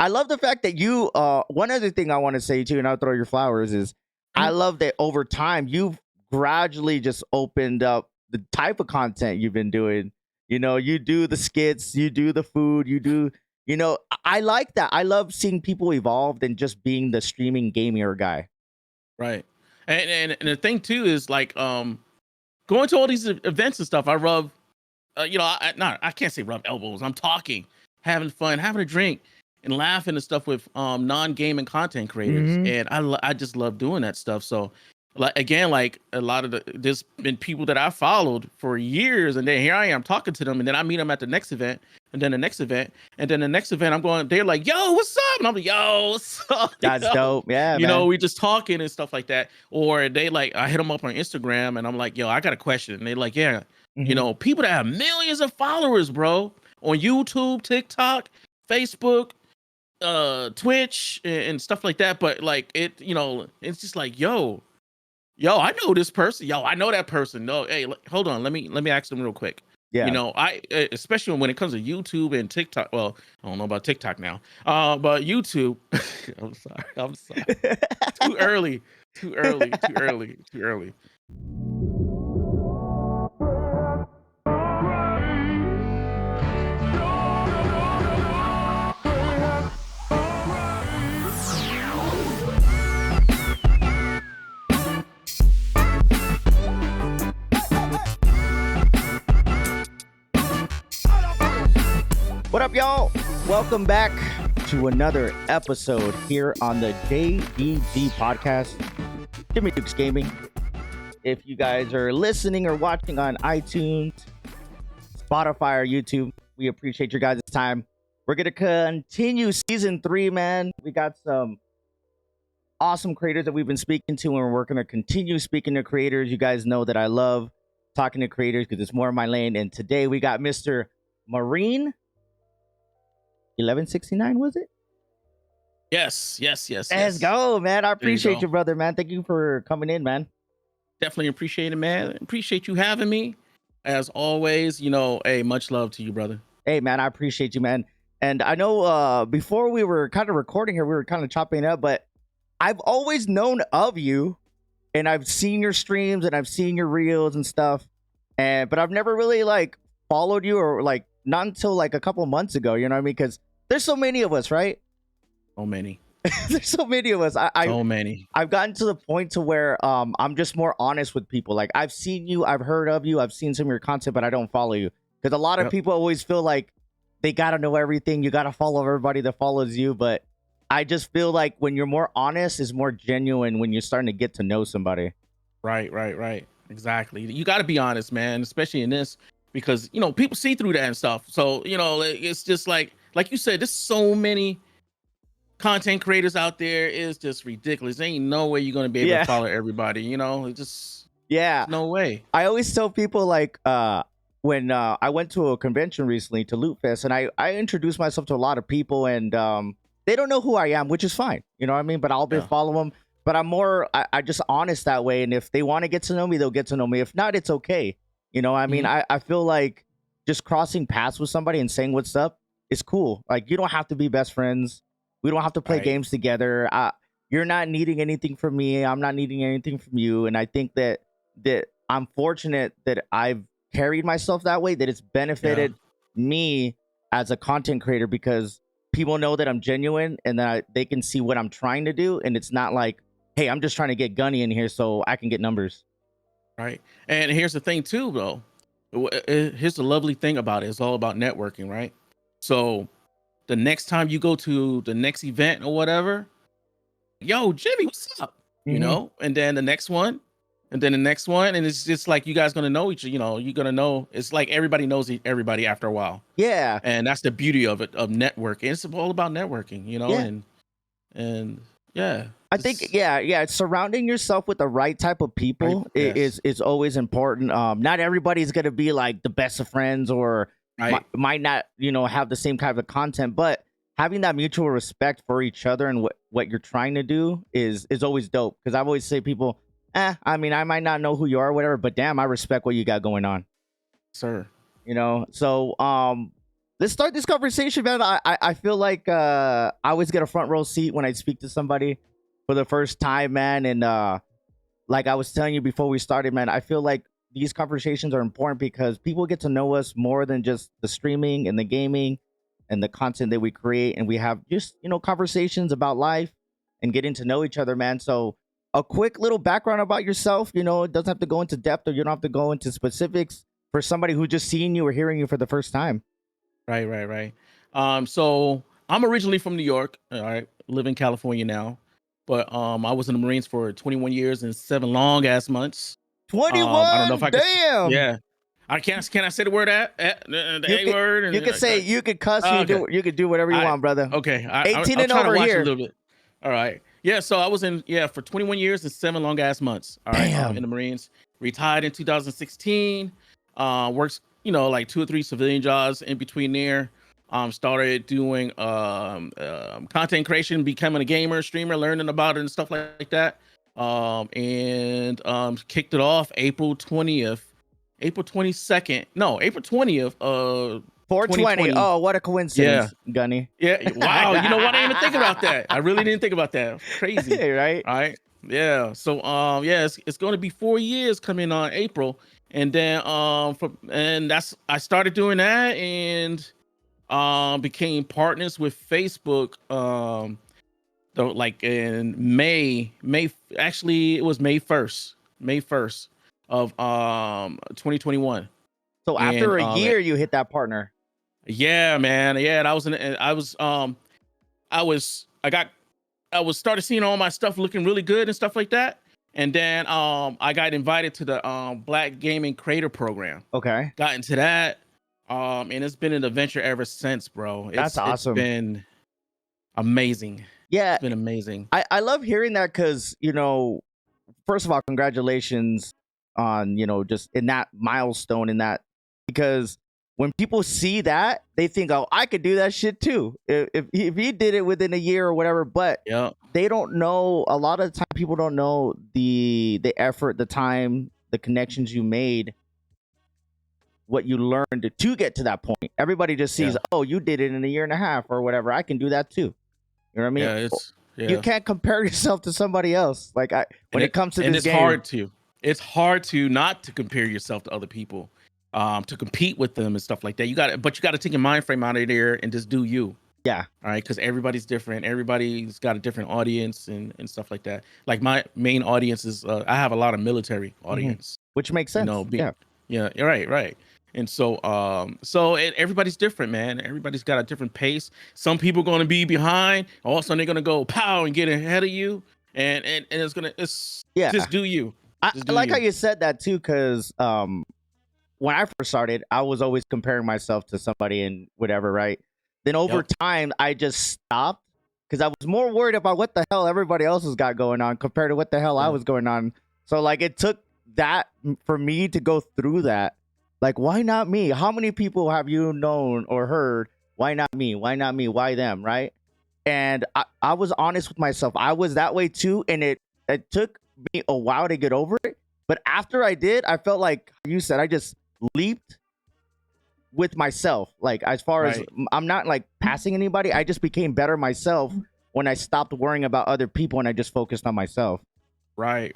I love the fact that you. One other thing I want to say too, and I'll throw your flowers is, I Mhm. love that over time you've gradually just opened up the type of content you've been doing. You do the skits, you do the food, you do. I like that. I love seeing people evolve than just being the streaming gamer guy. Right. And the thing too is like going to all these events and stuff. I rub, I can't say rub elbows. I'm talking, having fun, having a drink, and laughing and stuff with non-gaming content creators. Mhm. And I just love doing that stuff. So like again, like a lot of there's been people that I followed for years, and then here I am talking to them, and then I meet them at the next event, and then the next event, and then the next event. I'm going, they're like, "Yo, what's up?" And I'm like, "Yo, what's up?" That's dope. Yeah, man. We just talking and stuff like that. Or they like, I hit them up on Instagram, and I'm like, "Yo, I got a question." And they're like, "Yeah." Mhm. People that have millions of followers, bro, on YouTube, TikTok, Facebook, Twitch, and stuff like that. But like it's just like, yo, I know this person. Yo, I know that person. No, hey, hold on. Let me ask them real quick. Yeah. Especially when it comes to YouTube and TikTok. Well, I don't know about TikTok now. But YouTube. I'm sorry. Too early. Too early. Too early. Too early. What up, y'all? Welcome back to another episode here on the JDG Podcast. Jimmy Dukes Gaming. If you guys are listening or watching on iTunes, Spotify, or YouTube, we appreciate your guys' time. We're going to continue season 3, man. We got some awesome creators that we've been speaking to, and we're going to continue speaking to creators. You guys know that I love talking to creators because it's more of my lane. And today we got Mr. Marine1169, was it? Yes. Let's go, man. I appreciate you, brother, man. Thank you for coming in, man. Definitely appreciate it, man. Appreciate you having me. As always, hey, much love to you, brother. Hey, man, I appreciate you, man. And I know before we were kind of recording here, we were kind of chopping it up, but I've always known of you, and I've seen your streams and I've seen your reels and stuff, but I've never really like followed you, or like not until like a couple months ago. You know what I mean? Because there's so many of us, right? So many. There's so many of us. So many. I've gotten to the point to where I'm just more honest with people. Like, I've seen you, I've heard of you, I've seen some of your content, but I don't follow you because a lot of people always feel like they gotta know everything. You gotta follow everybody that follows you. But I just feel like when you're more honest, is more genuine when you're starting to get to know somebody. Right. Exactly. You got to be honest, man, especially in this, because people see through that and stuff. So it's just like you said, there's so many content creators out there. Is just ridiculous. There ain't no way you're gonna be able to follow everybody. It just no way. I always tell people like when I went to a convention recently, to Loot Fest, and I introduced myself to a lot of people, and they don't know who I am, which is fine. You know what I mean? But I'll be follow them. But I'm more I just honest that way, and if they want to get to know me, they'll get to know me. If not, it's okay. I mean, I feel like just crossing paths with somebody and saying what's up is cool. Like, you don't have to be best friends. We don't have to play games together. You're not needing anything from me. I'm not needing anything from you. And I think that I'm fortunate that I've carried myself that way, that it's benefited me as a content creator, because people know that I'm genuine and that they can see what I'm trying to do. And it's not like, hey, I'm just trying to get Gunny in here so I can get numbers. Right. And here's the thing too, though. Here's the lovely thing about it. It's all about networking, right? So the next time you go to the next event or whatever, yo, Jimmy, what's up? And then the next one, and then the next one, and it's just like you guys gonna know each. You're gonna know. It's like everybody knows everybody after a while. Yeah, and that's the beauty of it, of networking. It's all about networking, and yeah. I think it's surrounding yourself with the right type of people is always important. Not everybody's gonna be like the best of friends, or might not have the same type of content, but having that mutual respect for each other and what you're trying to do is always dope. Because I've always say people, I mean, I might not know who you are or whatever, but damn, I respect what you got going on, sir. So let's start this conversation, man. I feel like I always get a front row seat when I speak to somebody for the first time, man. And like I was telling you before we started, man, I feel like these conversations are important because people get to know us more than just the streaming and the gaming and the content that we create, and we have just conversations about life and getting to know each other, man. So a quick little background about yourself. It doesn't have to go into depth, or you don't have to go into specifics for somebody who just seeing you or hearing you for the first time. Right. So I'm originally from New York. All right, live in California now, but I was in the Marines for 21 years and 7 long ass months. 21. I don't know if I could. Damn. Yeah, I can't. Can I say the word the A word? And, You can say, you can cuss. okay. You can do whatever you want, brother. Okay, 18 I'm and trying to over watch here. a little bit. All right. Yeah, so I was in for 21 years and 7 long ass months. All right, Damn. in the Marines. Retired in 2016. Works like 2 or 3 civilian jobs in between there. Started doing content creation, becoming a gamer, streamer, learning about it and stuff like that. And kicked it off April 20th. April 22nd. No, April 20th. 420. Oh, what a coincidence, Gunny. Yeah. Wow. You know what? I didn't even think about that. I really didn't think about that. Crazy. Right? All right. Yeah. So yeah, it's going to be 4 years coming on April. And then I started doing that and became partners with Facebook like in May, actually it was May 1st of 2021. So after a year you hit that partner. Yeah, man. Yeah, and I started seeing all my stuff looking really good and stuff like that. And then I got invited to the Black Gaming Creator Program. Okay. Got into that. And it's been an adventure ever since, bro. That's awesome. It's been amazing. Yeah. It's been amazing. I love hearing that because, first of all, congratulations on, just in that milestone because when people see that, they think, oh, I could do that shit too. If he did it within a year or whatever, but they don't know, a lot of the time people don't know the effort, the time, the connections you made, what you learned to get to that point. Everybody just sees, oh, you did it in a year and a half or whatever. I can do that too. You know what I mean? You can't compare yourself to somebody else. Like when it comes to this game. It's hard to not to compare yourself to other people, to compete with them and stuff like that. You got to take your mind frame out of there and just do you. Yeah. All right. Because everybody's different. Everybody's got a different audience and stuff like that. Like my main audience is, I have a lot of military audience. Which makes sense. Yeah. Right. And so, everybody's different, man. Everybody's got a different pace. Some people going to be behind. All of a sudden they're going to go pow and get ahead of you. And just do you. I like how you said that too, because when I first started, I was always comparing myself to somebody and whatever, right? Then over time, I just stopped because I was more worried about what the hell everybody else has got going on compared to what the hell I was going on. So like it took that for me to go through that. Like, why not me? How many people have you known or heard? Why not me? Why not me? Why them? Right? And I was honest with myself. I was that way too. And it took me a while to get over it. But after I did, I felt like you said, I just leaped with myself. Like as far as I'm not like passing anybody. I just became better myself when I stopped worrying about other people and I just focused on myself. Right.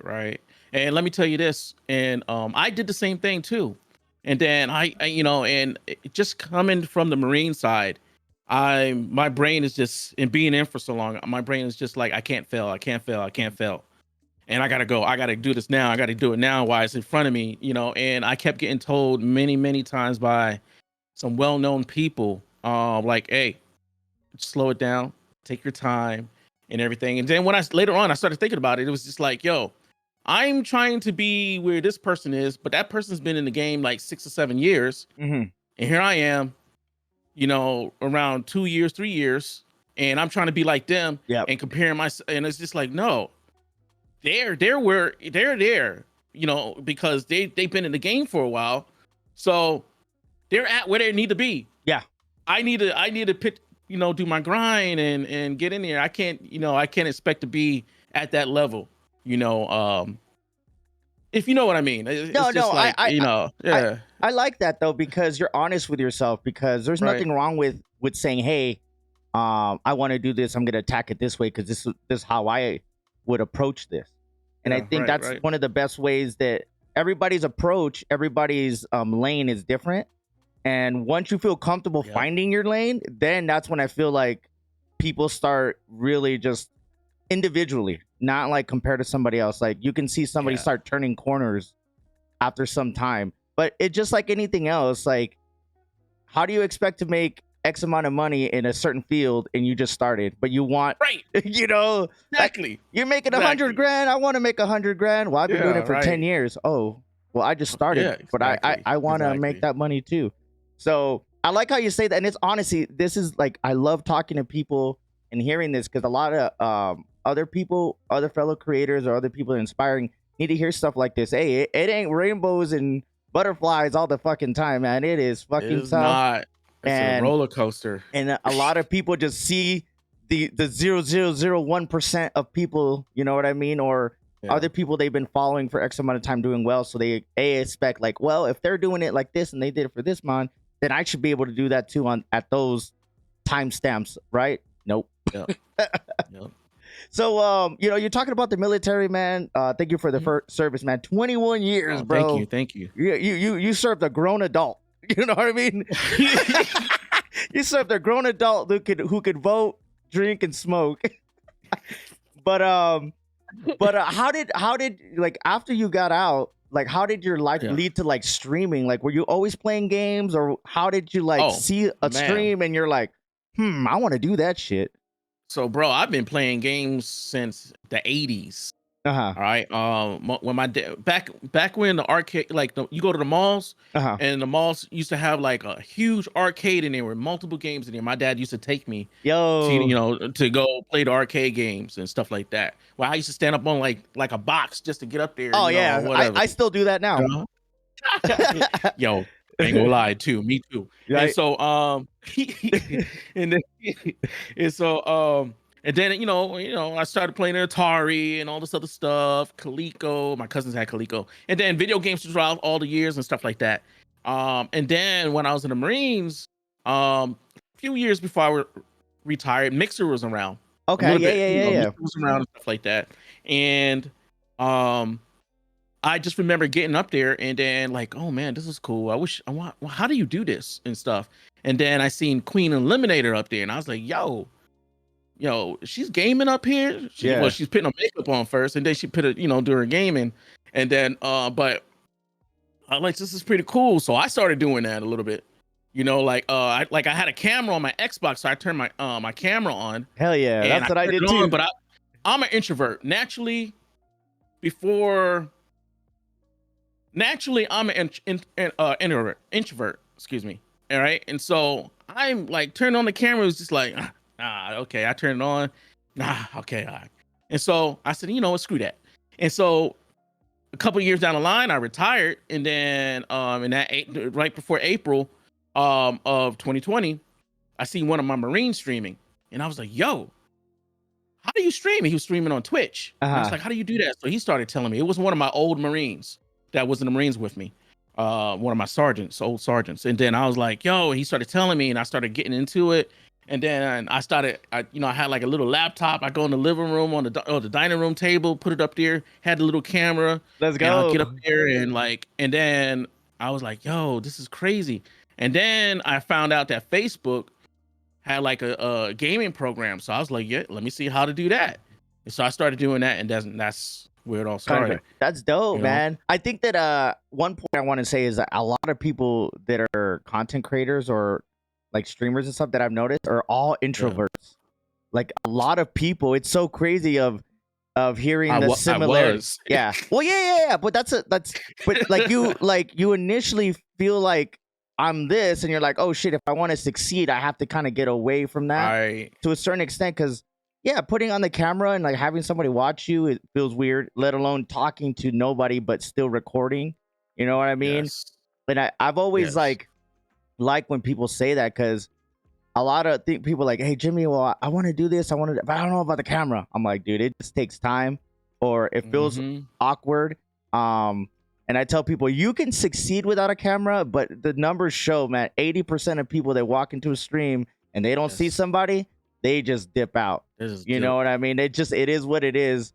And let me tell you this. And I did the same thing too. And then I and just coming from the Marine side, my brain is just, and being in for so long, my brain is just like, I can't fail. And I gotta go. I gotta do this now. I gotta do it now while it's in front of me, and I kept getting told many, many times by some well-known people, like, hey, slow it down, take your time and everything. And then when later on I started thinking about it, it was just like, yo, I'm trying to be where this person is, but that person's been in the game like 6 or 7 years. And here I am, around 2 years, 3 years, and I'm trying to be like them and comparing myself. And it's just like, no, they're there, because they've been in the game for a while. So they're at where they need to be. Yeah. I need to pick, do my grind and get in there. I can't expect to be at that level. If you know what I mean. I I like that though, because you're honest with yourself, because there's Right. nothing wrong with saying, hey, I want to do this, I'm gonna attack it this way because this is how I would approach this. And I Yeah, think right, that's right. one of the best ways that everybody's approach, everybody's lane is different. And once you feel comfortable Yep. finding your lane, then that's when I feel like people start really just individually, not like compared to somebody else. Like you can see somebody Yeah. start turning corners after some time. But it just like anything else, like how do you expect to make X amount of money in a certain field and you just started, but you want, Right. you know, like Exactly. you're making Exactly. 100 grand. I want to make 100 grand. Well, I've been doing Yeah, it for 10 right. years. Oh, well, I just started, Yeah, but exactly. I want to make Exactly. that money too. So I like how you say that. And it's honestly, this is like, I love talking to people and hearing this because a lot of other people, other fellow creators or other people that are inspiring need to hear stuff like this. Hey, it ain't rainbows and butterflies all the fucking time, man. It is It fucking is tough. not. It's a And roller coaster. and a lot of people just see the 0.0001% of people, you know what I mean, or Yeah. other people they've been following for X amount of time doing well, so they expect like, well, if they're doing it like this and they did it for this month, then I should be able to do that too on at those timestamps, right? Nope. Yep. Yep. So you know, you're talking about the military, man. Thank you for the service, man. 21 years, Oh, bro. Thank you. You served a grown adult. You know what I mean? You served a grown adult who could vote, drink, and smoke. but how did like after you got out, like how did your life Yeah. lead to like streaming? Like were you always playing games, or how did you like Oh, see a man. stream and you're like, I want to do that shit? So, bro, I've been playing games since the 80s. Uh-huh. All right. When my dad back when the arcade, like you go to the malls, Uh-huh. and the malls used to have like a huge arcade in there with multiple games in there. My dad used to take me Yo. to go play the arcade games and stuff like that. Well, I used to stand up on like a box just to get up there. Oh you know, yeah. or whatever. I still do that now. Yo, I ain't gonna lie too. Me too. Right. And so and then and then I started playing Atari and all this other stuff, Coleco. My cousins had Coleco, and then video games throughout all the years and stuff like that. And then when I was in the Marines, a few years before I retired, Mixer was around. Okay. Yeah. Mixer was around and stuff like that, and I just remember getting up there and then like, oh man, this is cool. How do you do this and stuff? And then I seen Queen Eliminator up there and I was like, yo, she's gaming up here. Well, she's putting her makeup on first and then she put it, during gaming. And then, but I like, this is pretty cool. So I started doing that a little bit, I had a camera on my Xbox. So I turned my, my camera on. Hell yeah. That's what I did too. But I'm an introvert naturally. Naturally, I'm an introvert. Excuse me. All right, and so I'm like turning on the camera. It was just like, okay. I turned it on. Okay. All right. And so I said, screw that. And so a couple of years down the line, I retired, and then right before April of 2020, I seen one of my Marines streaming, and I was like, yo, how do you stream? He was streaming on Twitch. And I was like, how do you do that? So he started telling me. It was one of my old Marines that was in the Marines with me, one of my old sergeants. And then I was like, yo, he started telling me and I started getting into it. And then I had like a little laptop. I go in the living room on the dining room table, put it up there, had the little camera. Let's go. And I'll get up there and then I was like, yo, this is crazy. And then I found out that Facebook had like a gaming program. So I was like, yeah, let me see how to do that. And so I started doing that, and that's where it all started. That's dope, man. I think that one point I want to say is that a lot of people that are content creators or like streamers and stuff that I've noticed are all introverts. Yeah. Like a lot of people, it's so crazy of hearing the similarities. Yeah. Well, yeah. But but like you initially feel like I'm this, and you're like, oh shit, if I want to succeed, I have to kind of get away from that to a certain extent, because putting on the camera and like having somebody watch you, it feels weird, let alone talking to nobody but still recording. You know what I mean? Yes. And I've always like when people say that, because a lot of people like, hey Jimmy, well, I want to do this, but I don't know about the camera. I'm like, dude, it just takes time, or it feels awkward. And I tell people you can succeed without a camera, but the numbers show, man, 80% of people that walk into a stream and they don't see somebody, they just dip out. You know what I mean? It is what it is.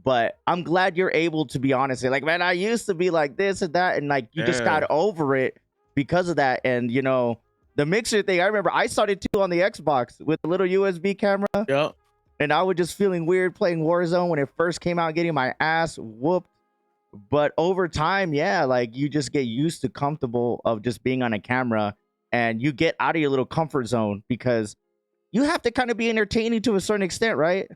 But I'm glad you're able to be honest. Like, man, I used to be like this and that, and like you just got over it because of that. And you know, the mixer thing, I remember I started too on the Xbox with a little USB camera. Yep. And I was just feeling weird playing Warzone when it first came out, getting my ass whooped. But over time, yeah, like you just get used to comfortable of just being on a camera, and you get out of your little comfort zone because you have to kind of be entertaining to a certain extent, right?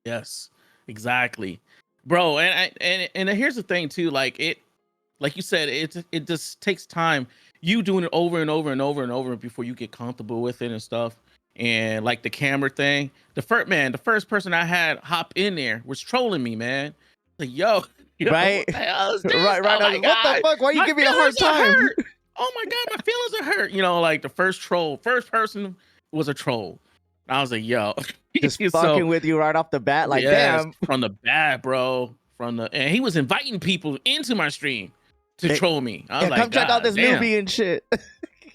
Yes, exactly, bro. And here's the thing too, like you said, it just takes time. You doing it over and over and over and over before you get comfortable with it and stuff. And like the camera thing, the first person I had hop in there was trolling me, man. Like, yo, right, what the hell is this? right. Oh my What God. the fuck? Why are you giving me a hard time? Oh my God, my feelings are hurt. You know, like the first person was a troll. I was like, yo, just fucking with you right off the bat, like damn, from the bat, bro. And he was inviting people into my stream to troll me. I was like, come check out this movie and shit.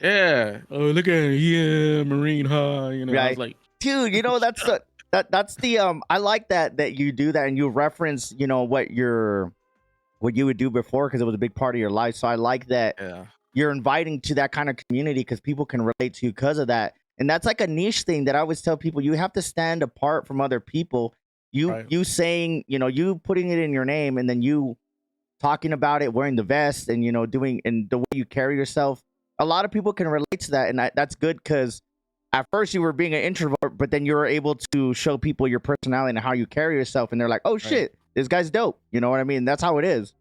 Yeah. Oh, look at it. Yeah, Marine, huh? You know, right. I was like, dude, you know, that's the I like that you do that and you reference, you know, what you would do before because it was a big part of your life. So I like that you're inviting to that kind of community because people can relate to you because of that. And that's like a niche thing that I always tell people, you have to stand apart from other people. You saying, you know, you putting it in your name and then you talking about it, wearing the vest and, you know, doing and the way you carry yourself. A lot of people can relate to that. And that's good because at first you were being an introvert, but then you were able to show people your personality and how you carry yourself. And they're like, oh shit, this guy's dope. You know what I mean? That's how it is.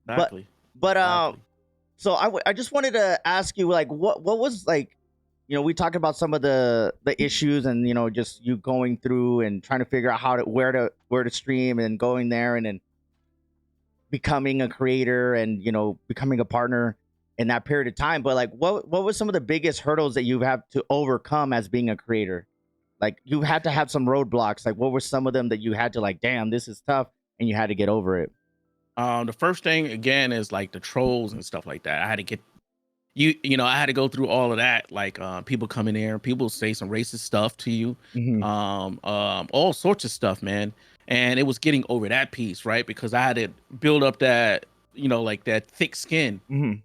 Exactly. But so I just wanted to ask you, like, what was like, you know, we talked about some of the issues and, you know, just you going through and trying to figure out where to stream and going there and then becoming a creator and, you know, becoming a partner in that period of time. But like, what was some of the biggest hurdles that you've had to overcome as being a creator? Like you had to have some roadblocks. Like what were some of them that you had to like, damn, this is tough, and you had to get over it? The first thing again is like the trolls and stuff like that. I had to get you know, I had to go through all of that. Like people come in there, people say some racist stuff to you, all sorts of stuff, man. And it was getting over that piece, right? Because I had to build up that, you know, like that thick skin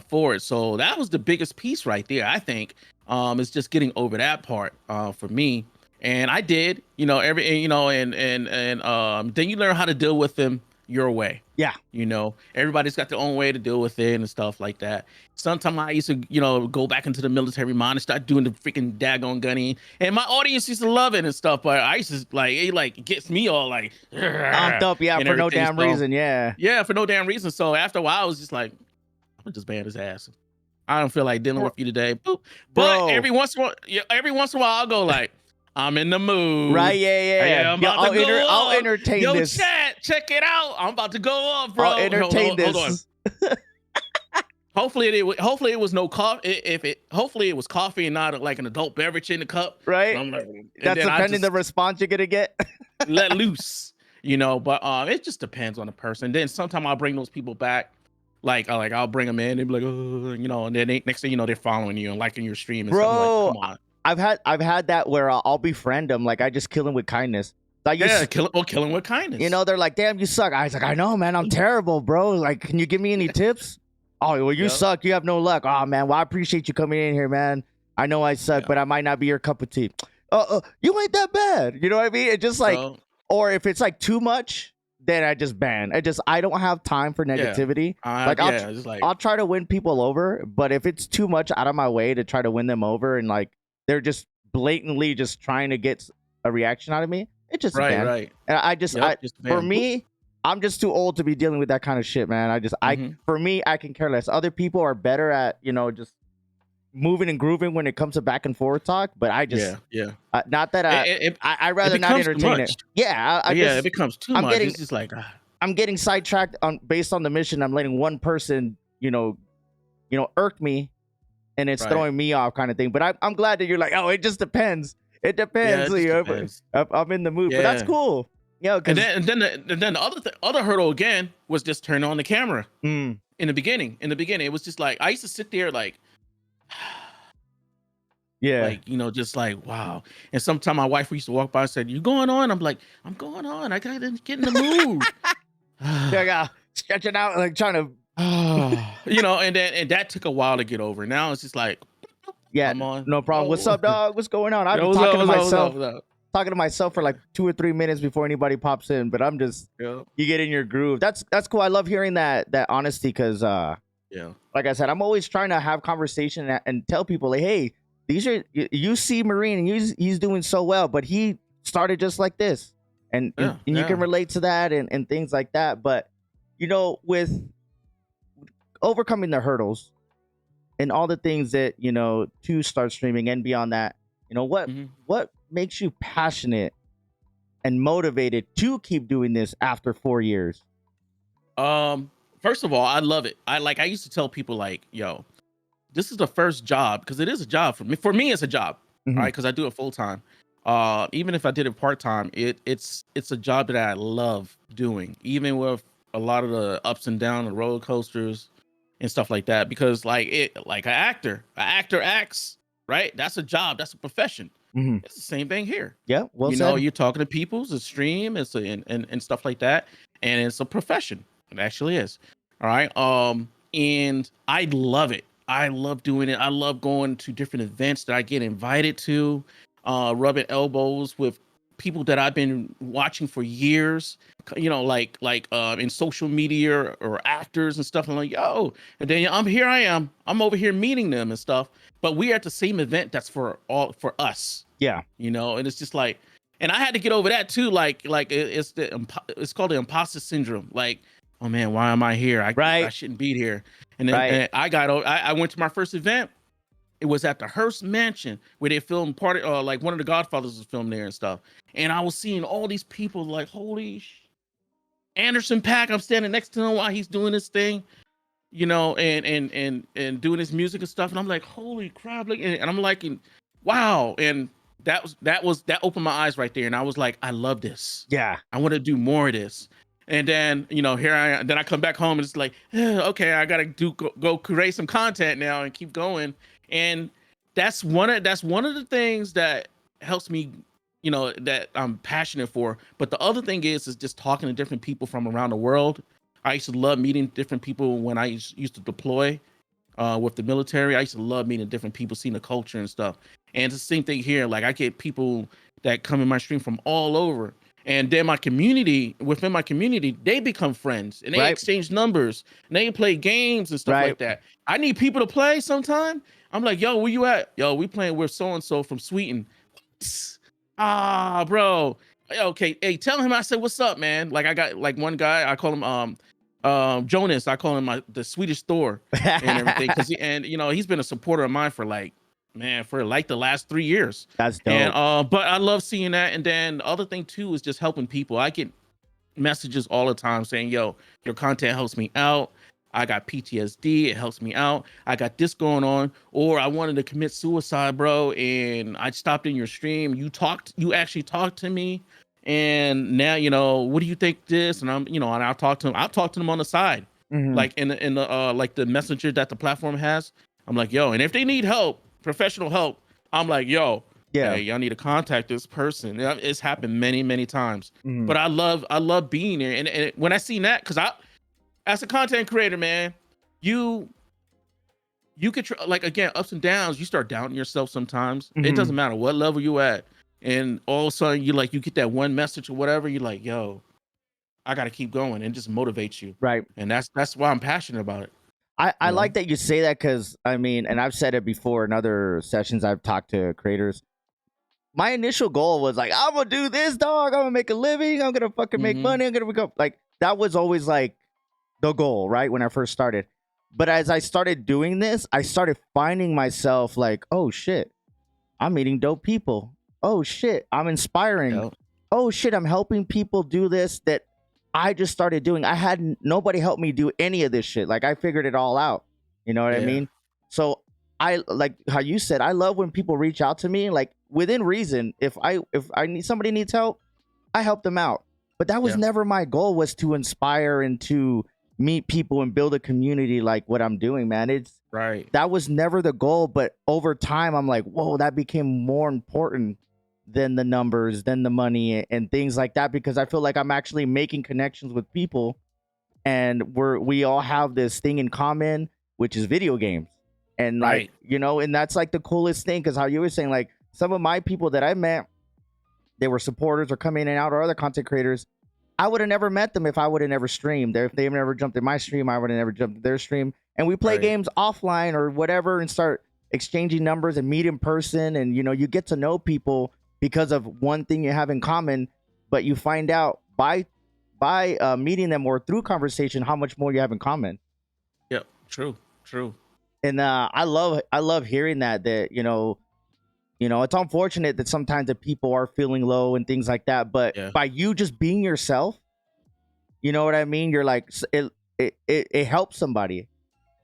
for it. So that was the biggest piece right there, I think. It's just getting over that part for me. And I did, you know, and then you learn how to deal with them your way. Yeah. You know, everybody's got their own way to deal with it and stuff like that. Sometimes I used to, you know, go back into the military mind and start doing the freaking daggone gunny. And my audience used to love it and stuff. But I used to like, it like gets me all like amped up, yeah, for no damn reason. Yeah. Yeah, for no damn reason. So after a while, I was just like, I'm gonna just ban his ass. I don't feel like dealing with you today. Boop. But every once in a while, I'll go like, I'm in the mood. Right, yeah. I'm about to go I'll off. entertain Yo, this. Chat, check it out. I'm about to go off, bro. I'll entertain this. Hold on. Hopefully it was no coffee. Hopefully it was coffee and not like an adult beverage in the cup. Right. Like, that's depending the response you're gonna get. Let loose, you know. But it just depends on the person. Then sometimes I'll bring those people back. Like I'll bring them in and be like, oh, you know, and then next thing you know, they're following you and liking your stream and bro, stuff. Like, come on. I've had that where I'll befriend them. Like I just kill them with kindness. Like kill them with kindness. You know, they're like, damn, you suck. I was like, I know, man, I'm terrible, bro. Like, can you give me any tips? Oh, well, you suck. You have no luck. Oh, man, well, I appreciate you coming in here, man. I know I suck, but I might not be your cup of tea. You ain't that bad. You know what I mean? It's just like, or if it's like too much, then I just ban. I don't have time for negativity. I'll try to win people over, but if it's too much out of my way to try to win them over and like they're just blatantly just trying to get a reaction out of me, it's just right. And for me, I'm just too old to be dealing with that kind of shit, man. For me, I can care less. Other people are better at, you know, just moving and grooving when it comes to back and forth talk, but I just not that I rather not entertain it. It becomes too much. It's just like I'm getting sidetracked based on the mission. I'm letting one person, you know, irk me, and it's throwing me off, kind of thing. But I'm glad that you're like, oh, it just depends. It depends. Depends. I'm in the mood, but that's cool. Yeah, And because then the other hurdle again was just turn on the camera mm, in the beginning. In the beginning, it was just like I used to sit there yeah, like just like wow. And sometimes my wife used to walk by and said, "You going on?" I'm like, "I'm going on. I gotta get in the mood." yeah, I got stretching out like trying to. And that took a while to get over. Now it's just like Yeah, I'm on. no problem. What's Oh, up, dog? What's going on? I've yo, been what's up? talking to What's up? What's up? myself, What's up? for like 2 or 3 minutes before anybody pops in. But I'm just, Yeah, you get in your groove. That's cool. I love hearing that honesty because, yeah, like I said, I'm always trying to have conversation and tell people like, hey, these are you see Marine and he's doing so well, but he started just like this, and yeah, you can relate to that and things like that. But with overcoming the hurdles and all the things that to start streaming and beyond that, what hmm what makes you passionate and motivated to keep doing this after 4 years? First of all, I love it. I used to tell people like, yo, this is the first job because it is a job for me. For me, it's a job, all Mhm. right, because I do it full time. Even if I did it part time, it's a job that I love doing, even with a lot of the ups and downs, the roller coasters, and stuff like that. Because like an actor acts, right? That's a job. That's a profession. Mhm. It's the same thing here. Yeah, well said. You're talking to people, it's a stream, and stuff like that, and it's a profession. It actually is. All right. And I love it. I love doing it. I love going to different events that I get invited to, rubbing elbows with people that I've been watching for years. In social media or actors and stuff. I'm like, yo, and then I am. I'm over here meeting them and stuff. But we are at the same event that's for us, Yeah. and it's just like, and I had to get over that too. It's called the imposter syndrome. Like, oh man, why am I here? I Right. shouldn't be here. And then Right. I went to my first event. It was at the Hearst Mansion where they filmed like one of the Godfathers was filmed there and stuff. And I was seeing all these people like, holy Anderson Paak. I'm standing next to him while he's doing this thing, and doing his music and stuff. And I'm like, holy crap! Like, and I'm like, wow. And that opened my eyes right there. And I was like, I love this. Yeah. I want to do more of this. And then, here I am. Then I come back home and it's like, okay, I gotta go create some content now and keep going. And that's one of the things that helps me, that I'm passionate for. But the other thing is just talking to different people from around the world. I used to love meeting different people when I used to deploy with the military. I used to love meeting different people, seeing the culture and stuff. And it's the same thing here. Like I get people that come in my stream from all over. And then within my community, they become friends and they Right. exchange numbers and they play games and stuff Right. like that. I need people to play sometime. I'm like, yo, where you at? Yo, we playing with so-and-so from Sweden. Ah, bro. Okay, hey, tell him I said, what's up, man? Like I got like one guy, I call him Jonas. I call him the Swedish Thor and everything. He's been a supporter of mine for the last 3 years. That's dope. And but I love seeing that. And then the other thing too is just helping people. I get messages all the time saying, yo, your content helps me out. I got PTSD, it helps me out. I got this going on, or I wanted to commit suicide, bro, and I stopped in your stream. You actually talked to me, and now what do you think this? And and I'll talk to him. I'll talk to them on the side, Mhm. like in the like the messenger that the platform has. I'm like, yo, and if they need help, professional help, I'm like, yo, Yeah. hey, y'all need to contact this person. It's happened many, many times. Mhm. But I love being there, and when I seen that, because as a content creator, man, you could like, again, ups and downs. You start doubting yourself sometimes. Mhm. It doesn't matter what level you at, and all of a sudden you get that one message or whatever. You're like, yo, I got to keep going, and just motivates you. Right. And that's why I'm passionate about it. I like that you say that because I mean, and I've said it before in other sessions I've talked to creators. My initial goal was like, I'm gonna do this, dog. I'm gonna make a living. I'm gonna fucking make Mhm. money. I'm gonna become like that was always like the goal, right? When I first started. But as I started doing this, I started finding myself like, oh shit, I'm meeting dope people. Oh shit, I'm inspiring. Yep. Oh shit, I'm helping people do this that I just started doing. I had nobody help me do any of this shit. Like I figured it all out. You know what I Yeah. mean? So I like how you said, I love when people reach out to me like within reason. If somebody needs help, I help them out. But that was never my goal, was to inspire and to meet people and build a community like what I'm doing, man. It's Right. That was never the goal, but over time I'm like, whoa, that became more important than the numbers, than the money and things like that, because I feel like I'm actually making connections with people, and we all have this thing in common, which is video games. And like, Right. you know, and that's like the coolest thing, because how you were saying, like, some of my people that I met, they were supporters or come in and out, or other content creators, I would have never met them if I would have never streamed. If they never jumped in my stream, I would have never jumped in their stream. And we play Right. games offline or whatever and start exchanging numbers and meet in person. And, you know, you get to know people because of one thing you have in common, but you find out by meeting them or through conversation how much more you have in common. Yep. True. And I love hearing that you know, it's unfortunate that sometimes the people are feeling low and things like that, but by you just being yourself, you know what I mean? You're like, it helps somebody.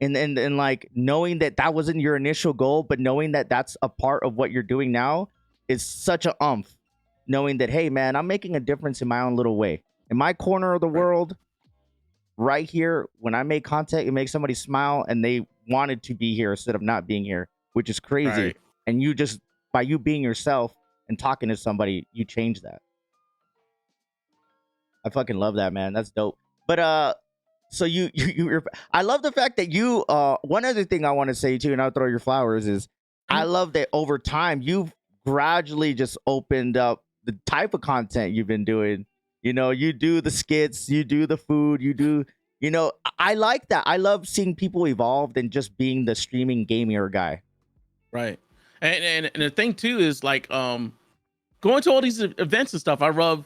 And like, knowing that wasn't your initial goal, but knowing that that's a part of what you're doing now is such a knowing that, hey man, I'm making a difference in my own little way, in my corner of the world, right here. When I make content, it makes somebody smile and they wanted to be here instead of not being here, which is crazy. Right. And you just, by you being yourself and talking to somebody, you change that. I fucking love that, man. That's dope. But so you're, I love the fact that you one other thing I want to say too, and I'll throw your flowers, is I love that over time you've gradually just opened up the type of content you've been doing. You know, you do the skits, you do the food, you do, you know, I like that. I love seeing people evolve than just being the streaming gamer guy. Right. And the thing too is like going to all these events and stuff. I rub,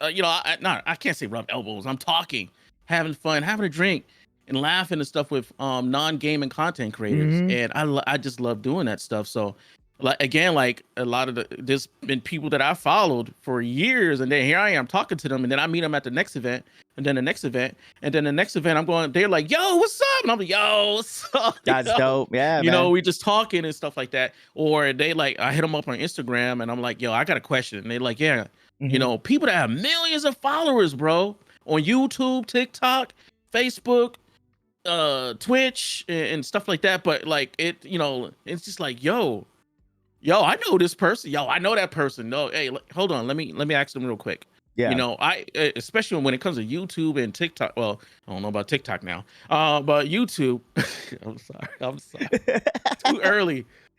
you know, I can't say rub elbows. I'm talking, having fun, having a drink, and laughing and stuff with non-gaming content creators. And I just love doing that stuff. So like, again, like a lot of there's been people that I followed for years, and then here I am talking to them, and then I meet them at the next event, and then the next event, and then the next event. I'm going, they're like, "Yo, what's up?" And I'm like, "Yo, what's up?" That's dope. Yeah, you man. know, we just talking and stuff like that. Or they like, I hit them up on Instagram, and I'm like, "Yo, I got a question," and they're like, "Yeah." You know, people that have millions of followers, bro, on YouTube, TikTok, Facebook, Twitch, and stuff like that. But like it, you know, it's just like, yo, I know this person. Yo, I know that person. No, hey, hold on. Let me ask them real quick. Yeah. You know, especially when it comes to YouTube and TikTok. Well, I don't know about TikTok now. But YouTube. I'm sorry.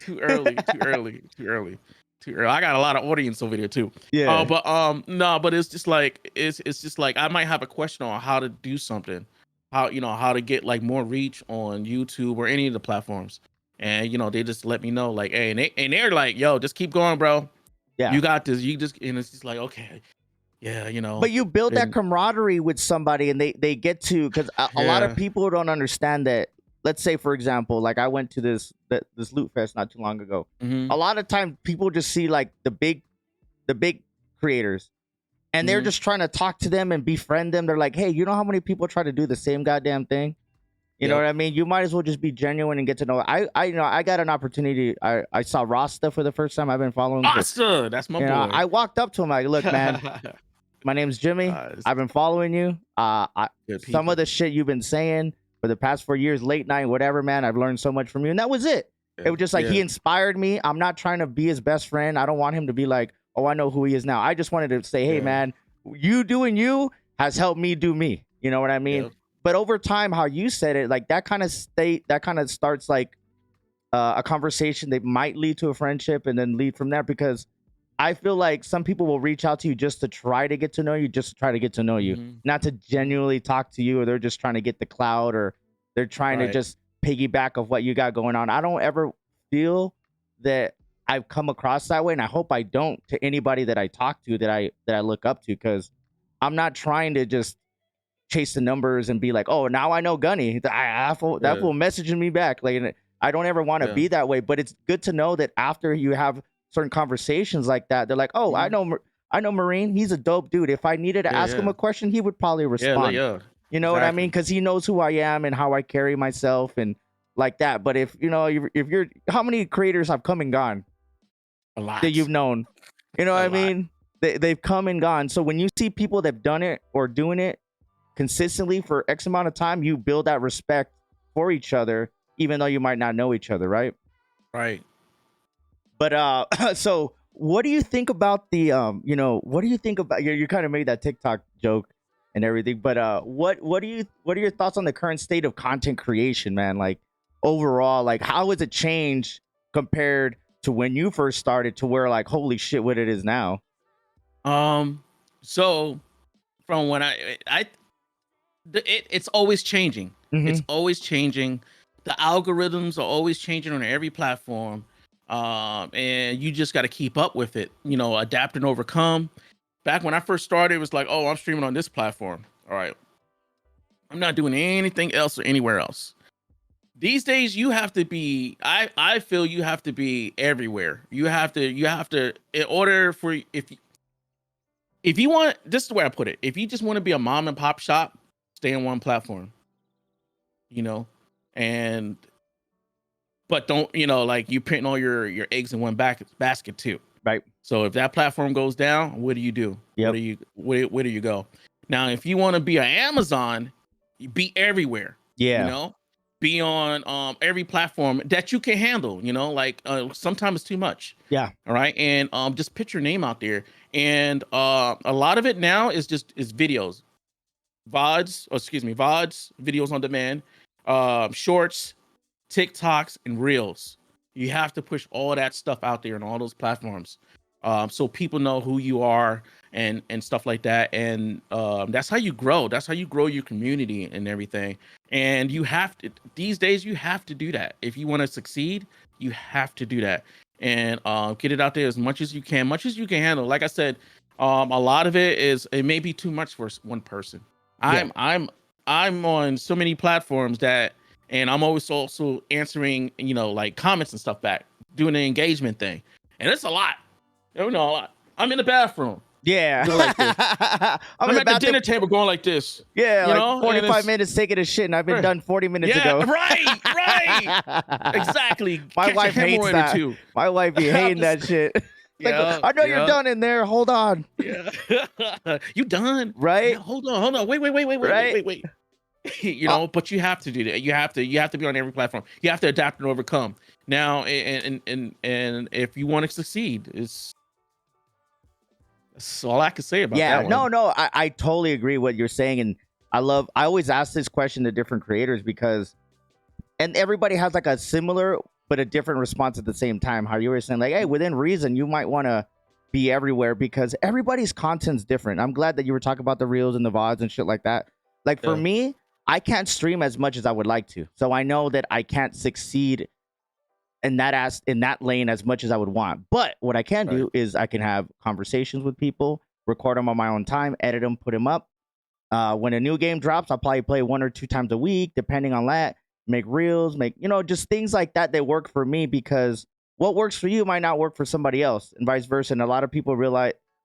Too early. I got a lot of audience over there too. Yeah. But it's just like it's just like I might have a question on how to do something, how to get like more reach on YouTube or any of the platforms. And you know, they just let me know, like, hey, and they're like, yo, just keep going, bro. Yeah. You got this. You just, and it's just like, okay, yeah, you know. But you build that camaraderie with somebody, and they get to, because a lot of people don't understand that. Let's say, for example, like I went to this Loot Fest not too long ago. A lot of times people just see like the big creators, and they're just trying to talk to them and befriend them. They're like, hey, you know how many people try to do the same goddamn thing? You know what I mean? You might as well just be genuine and get to know. I got an opportunity. I saw Rasta for the first time. I've been following Rasta. That's my boy. I walked up to him like, look, man, my name's Jimmy. I've been following you. Some of the shit you've been saying for the past 4 years, late night, whatever, man, I've learned so much from you. And that was it. It was just like, he inspired me. I'm not trying to be his best friend. I don't want him to be like, oh, I know who he is now. I just wanted to say, hey, man, you doing you has helped me do me. You know what I mean? But over time, how you said it, like that kind of starts like a conversation that might lead to a friendship and then lead from there. Because I feel like some people will reach out to you just to try to get to know you, not to genuinely talk to you, or they're just trying to get the clout, or they're trying to just piggyback of what you got going on. I don't ever feel that I've come across that way, and I hope I don't, to anybody that I talk to, that I look up to, because I'm not trying to just chase the numbers and be like, oh, now I know Gunny. That fool messaging me back. Like, I don't ever want to be that way. But it's good to know that after you have certain conversations like that, they're like, oh, I know Marine. He's a dope dude. If I needed to ask him a question, he would probably respond. You know what I mean? Because he knows who I am and how I carry myself and like that. But if how many creators have come and gone? A lot that you've known. You know what I mean? they've come and gone. So when you see people that've done it or doing it consistently for X amount of time, you build that respect for each other, even though you might not know each other, right? Right. But so what do you think about the what do you think about you kind of made that TikTok joke and everything, but what are your thoughts on the current state of content creation, man? Like overall, like how has it changed compared to when you first started to where like holy shit what it is now? So from when it's always changing. It's always changing. The algorithms are always changing on every platform. And you just got to keep up with it, adapt and overcome. Back when I first started, it was like, oh, I'm streaming on this platform. All right. I'm not doing anything else or anywhere else. These days you have to be, I feel you have to be everywhere. You have to, in order for, if you want, this is the way I put it. If you just want to be a mom and pop shop, stay on one platform, and but don't, like you putting all your eggs in one basket too. Right. So if that platform goes down, what do you do? Yep. Where do you go? Now, if you want to be an Amazon, you be everywhere. Yeah. Be on every platform that you can handle, like sometimes it's too much. Yeah. All right. And just put your name out there. And a lot of it now is videos. VODs, videos on demand, shorts, TikToks, and reels. You have to push all that stuff out there on all those platforms, so people know who you are and stuff like that. And that's how you grow. That's how you grow your community and everything. And you have to, these days, you have to do that. If you want to succeed, you have to do that. And get it out there as much as you can handle. Like I said, a lot of it may be too much for one person. Yeah. I'm on so many platforms and I'm always also answering, like comments and stuff back, doing the engagement thing. And it's a lot. A lot. I'm in the bathroom. Yeah. Like I'm at the dinner table going like this. Yeah, like 45 minutes taking a shit, and I've been done 40 minutes ago. Right. Exactly. My wife hates that. My wife be hating that shit. Like, I know you're done in there. Hold on. Yeah. You done? Right? Yeah, hold on. Wait. Wait. But you have to do that. You have to be on every platform. You have to adapt and overcome. Now, and if you want to succeed, that's all I can say about that one. No, I totally agree what you're saying, and I always ask this question to different creators because, and everybody has like a similar but a different response at the same time. How you were saying, like, hey, within reason, you might want to be everywhere because everybody's content's different. I'm glad that you were talking about the reels and the VODs and shit like that. Like for me, I can't stream as much as I would like to, so I know that I can't succeed in that lane as much as I would want. But what I can do is I can have conversations with people, record them on my own time, edit them, put them up. When a new game drops, I'll probably play 1 or 2 times a week, depending on that. Make reels, just things like that work for me because what works for you might not work for somebody else, and vice versa. And a lot of people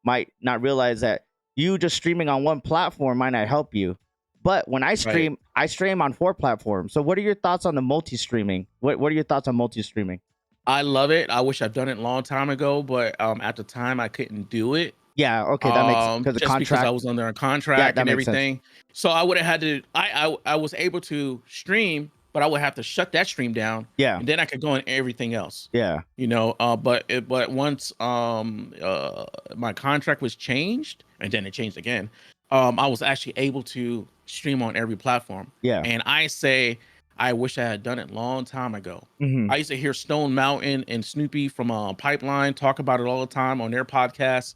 might not realize that you just streaming on one platform might not help you. But when I stream, I stream on 4 platforms. So what are your thoughts on the multi-streaming? What are your thoughts on multi-streaming? I love it. I wish I'd done it a long time ago, but at the time I couldn't do it. Yeah, okay, that makes sense. Because I was under a contract and everything. So I would have had to. I was able to stream, but I would have to shut that stream down. Yeah, and then I could go on everything else. Yeah, but once my contract was changed, and then it changed again. I was actually able to stream on every platform. Yeah, and I wish I had done it a long time ago. Mm-hmm. I used to hear Stone Mountain and Snoopy from Pipeline talk about it all the time on their podcast.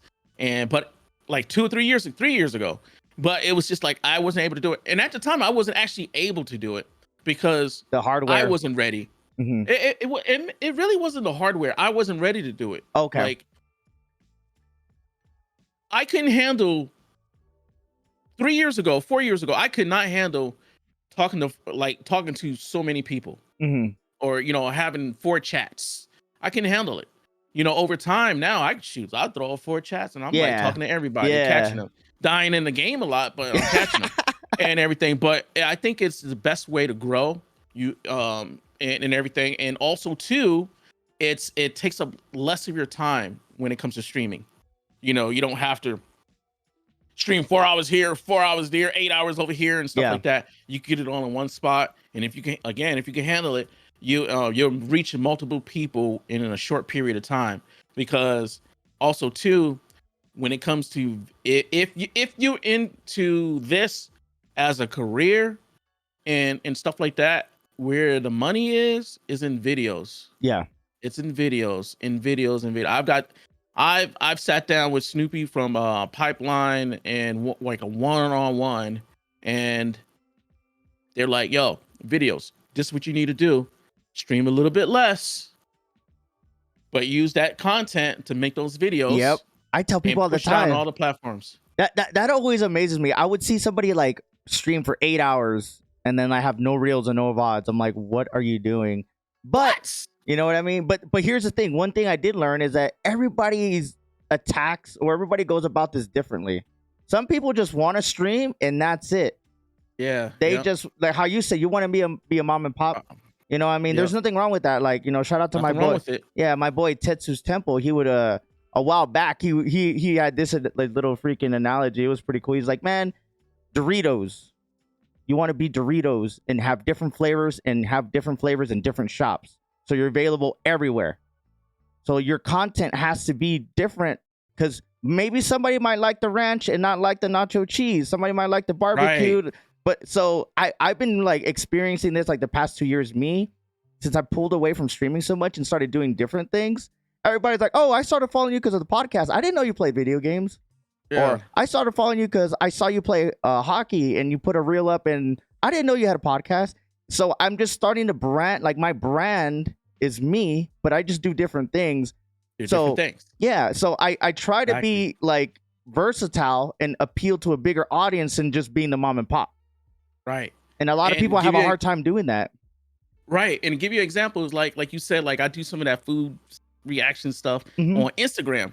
But like 2 or 3 years ago, but it was just like I wasn't able to do it. And at the time, I wasn't actually able to do it because the hardware, I wasn't ready. Mm-hmm. It really wasn't the hardware. I wasn't ready to do it. Okay, like I couldn't handle 3 years ago, 4 years ago. I could not handle talking to so many people, mm-hmm. or having 4 chats. I can handle it. Over time now, I'll throw 4 chats and I'm like talking to everybody, catching them, dying in the game a lot, but I'm catching them and everything. But I think it's the best way to grow you and everything. And also too, it takes up less of your time when it comes to streaming. You know, you don't have to stream 4 hours here, 4 hours there, 8 hours over here, and stuff like that. You get it all in one spot, and if you can, again, if you can handle it, you're reaching multiple people in a short period of time. Because also too, when it comes to if you're into this as a career and stuff like that, where the money is in videos. Yeah, it's in videos. I've sat down with Snoopy from Pipeline and like a one-on-one, and they're like, "Yo, videos. This is what you need to do. Stream a little bit less, but use that content to make those videos." Yep. I tell people all the push it out time on all the platforms. that always amazes me. I would see somebody like stream for 8 hours and then I have no reels and no VODs. I'm like, what are you doing? But you know what I mean? But here's the thing. One thing I did learn is that everybody's attacks or everybody goes about this differently. Some people just want to stream and that's it. Yeah. They just, like how you say, you want to be a mom and pop. You know what I mean? There's nothing wrong with that. Like, you know, shout out to nothing my wrong boy. with it. Yeah, my boy Tetsu's Temple. He would a while back he had this like little freaking analogy. It was pretty cool. He's like, man, Doritos. You want to be Doritos and have different flavors in different shops. So you're available everywhere. So your content has to be different because maybe somebody might like the ranch and not like the nacho cheese. Somebody might like the barbecue. Right. But so I've been like experiencing this like the past 2 years, since I pulled away from streaming so much and started doing different things. Everybody's like, oh, I started following you because of the podcast. I didn't know you played video games. Yeah. Or I started following you because I saw you play hockey and you put a reel up and I didn't know you had a podcast. So I'm just starting to brand, like my brand is me, but I just do different things. Different things. Yeah. So I try to be like versatile and appeal to a bigger audience than just being the mom and pop. Right. And a lot of people have a hard time doing that. Right. And give you examples like you said, like I do some of that food reaction stuff on Instagram.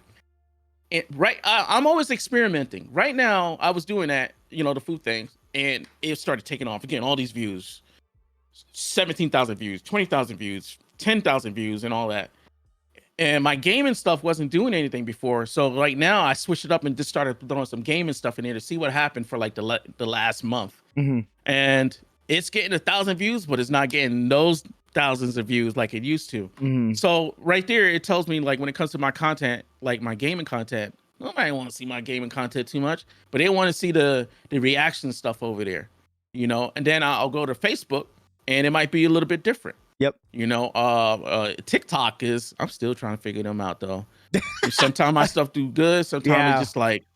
And I'm always experimenting. Right now, I was doing that, you know, the food things, and it started taking off. Again, all these views, 17,000 views, 20,000 views, 10,000 views, and all that. And my gaming stuff wasn't doing anything before. So right now, I switched it up and just started throwing some gaming stuff in there to see what happened for like the last month. And it's getting 1,000 views, but it's not getting those thousands of views like it used to. So right there, it tells me like when it comes to my content, like my gaming content, nobody want to see my gaming content too much, but they want to see the reaction stuff over there, you know. And then I'll go to Facebook, and it might be a little bit different. Yep. You know, TikTok is, I'm still trying to figure them out though. Sometimes my stuff do good, sometimes it's just like.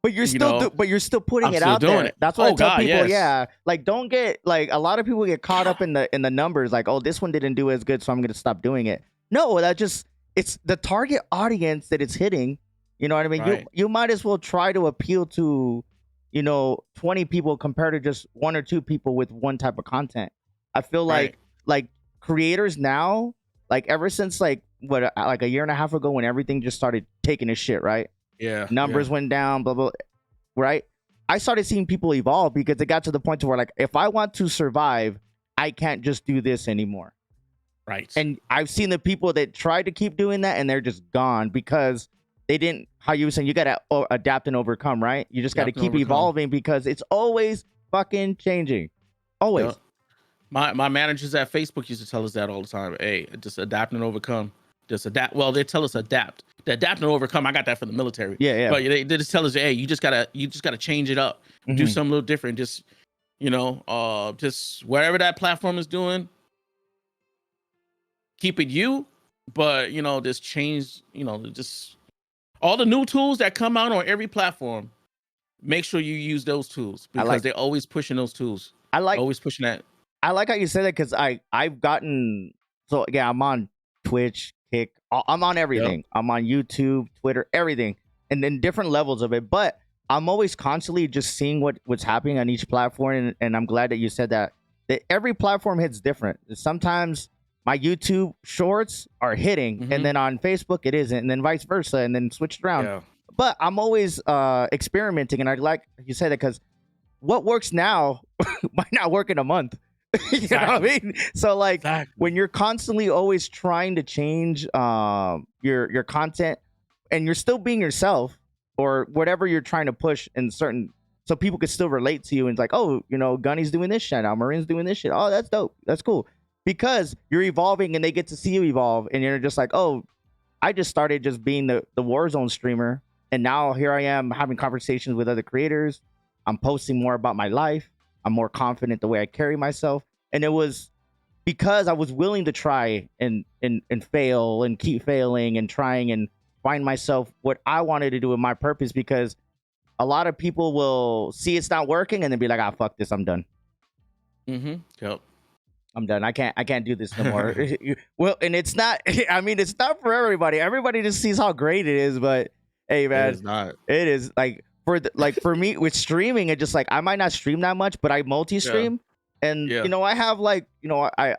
But you're still putting it out there. That's what I tell people. Yes. Yeah, like don't get like a lot of people get caught up in the numbers. Like, oh, this one didn't do as good, so I'm gonna stop doing it. No, it's the target audience that it's hitting. You know what I mean? Right. You might as well try to appeal to, 20 people compared to just 1 or 2 people with one type of content. I feel like creators now, like ever since like a year and a half ago when everything just started taking a shit, right? Yeah, numbers went down, blah blah, right? I started seeing people evolve because it got to the point to where like if I want to survive, I can't just do this anymore. Right. And I've seen the people that tried to keep doing that and they're just gone because they didn't. How you were saying, you gotta adapt and overcome, right? You just gotta keep evolving because it's always fucking changing, always. Yeah. My managers at Facebook used to tell us that all the time. Hey, just adapt and overcome. Just adapt. Well, they tell us adapt. The adapt and overcome. I got that from the military. Yeah. But they just tell us, hey, you just gotta change it up. Do something a little different. Just, just wherever that platform is doing, keep it you. But just change. Just all the new tools that come out on every platform. Make sure you use those tools because they're always pushing those tools. Always pushing that. I like how you said that because I've gotten I'm on Twitch. I'm on everything. Yep. I'm on YouTube, Twitter, everything, and then different levels of it. But I'm always constantly just seeing what's happening on each platform, and I'm glad that you said that every platform hits different. Sometimes my YouTube shorts are hitting, and then on Facebook it isn't, and then vice versa, and then switched around. Yeah. But I'm always experimenting, and I like you said that because what works now might not work in a month. You know what I mean? So like when you're constantly always trying to change your content, and you're still being yourself or whatever you're trying to push in certain, so people could still relate to you and it's like, oh, Gunny's doing this shit now, Marine's doing this shit. Oh, that's dope. That's cool. Because you're evolving and they get to see you evolve, and you're just like, oh, I just started just being the Warzone streamer, and now here I am having conversations with other creators. I'm posting more about my life. I'm more confident the way I carry myself. And it was because I was willing to try and fail and keep failing and trying and find myself what I wanted to do with my purpose, because a lot of people will see it's not working and then be like, ah, fuck this, I'm done. Yep. I'm done. I can't do this no more. Well, and it's not, I mean, it's not for everybody. Everybody just sees how great it is, but hey, man, It is not. it is like for me with streaming, it just like, I might not stream that much, but I multi-stream. And I have I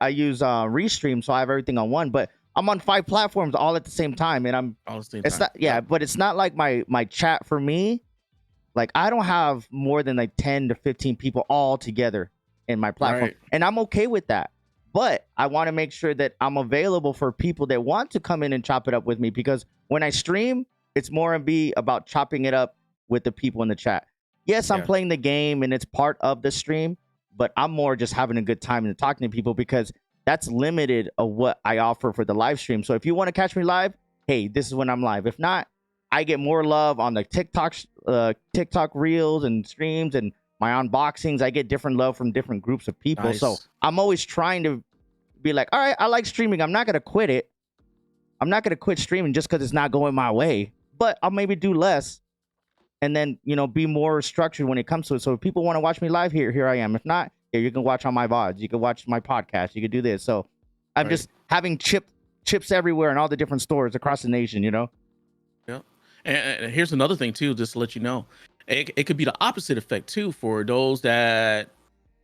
use Restream, so I have everything on one, but I'm on 5 platforms all at the same time, and I'm All the same it's time. not but it's not like my chat for me. Like, I don't have more than like 10 to 15 people all together in my platform, Right. and I'm okay with that. But I want to make sure that I'm available for people that want to come in and chop it up with me, because when I stream, it's more and be about chopping it up with the people in the chat. Yes, I'm playing the game and it's part of the stream, but I'm more just having a good time and talking to people, because that's limited of what I offer for the live stream. So if you want to catch me live, hey, this is when I'm live. If not, I get more love on the TikTok reels and streams and my unboxings. I get different love from different groups of people. Nice. So I'm always trying to be like, all right, I like streaming. I'm not going to quit it. I'm not going to quit streaming just because it's not going my way, but I'll maybe do less and then, be more structured when it comes to it. So if people want to watch me live, here I am. If not, you can watch on my VODs. You can watch my podcast. You can do this. So I'm just having chips everywhere in all the different stores across the nation, Yeah. And here's another thing too, just to let you know, it could be the opposite effect too for those that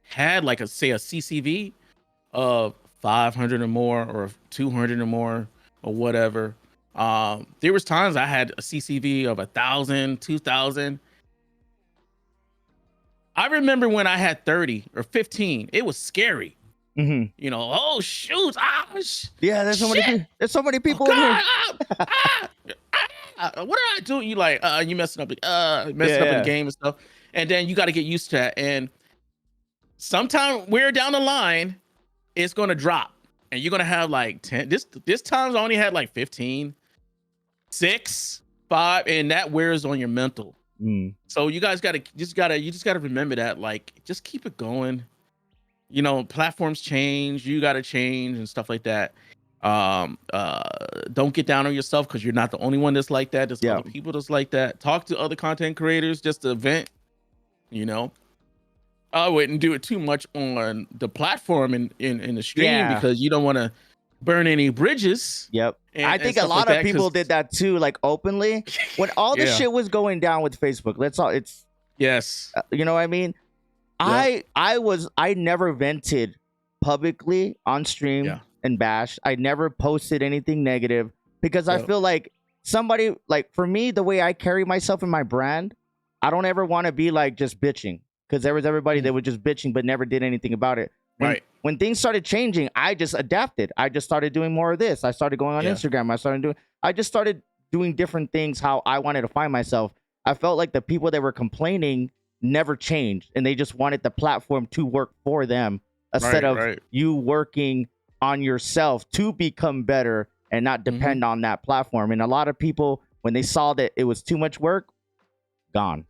had like a CCV of 500 or more or 200 or more or whatever. There was times I had a CCV of 1,000, 2,000. I remember when I had 30 or 15, it was scary. Oh shoot! Yeah, there's so many people in here. What did I do? You like you messing up in the game and stuff, and then you got to get used to that. And sometime we're down the line, it's gonna drop, and you're gonna have like 10. This times I only had like 15, 6, 5, and that wears on your mental. So you guys just gotta remember that, like, just keep it going. Platforms change, you gotta change and stuff like that. Don't get down on yourself, because you're not the only one that's like that. There's other people that's like that. Talk to other content creators just to vent. I wouldn't do it too much on the platform in the stream, because you don't want to burn any bridges. I think a lot of people did that too, like openly when all the shit was going down with Facebook. You know what I mean? I never vented publicly on stream and bash. I never posted anything negative, because I feel like somebody, like, for me, the way I carry myself in my brand, I don't ever want to be like just bitching, because there was everybody that was just bitching but never did anything about it. When things started changing, I just adapted. I just started doing more of this. I started going on Instagram. I just started doing different things how I wanted to find myself. I felt like the people that were complaining never changed, and they just wanted the platform to work for them instead of you working on yourself to become better and not depend on that platform. And a lot of people, when they saw that it was too much work, gone.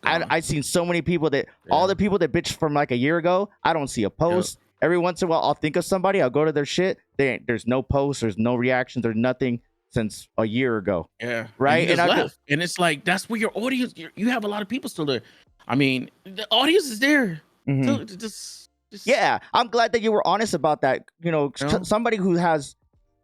I seen so many people that all the people that bitched from like a year ago, I don't see a post. Every once in a while, I'll think of somebody, I'll go to their shit. There's no posts, there's no reactions, there's nothing since a year ago. Right. And it's like, that's where your audience, you have a lot of people still there. I mean, the audience is there. So just I'm glad that you were honest about that. Somebody who has,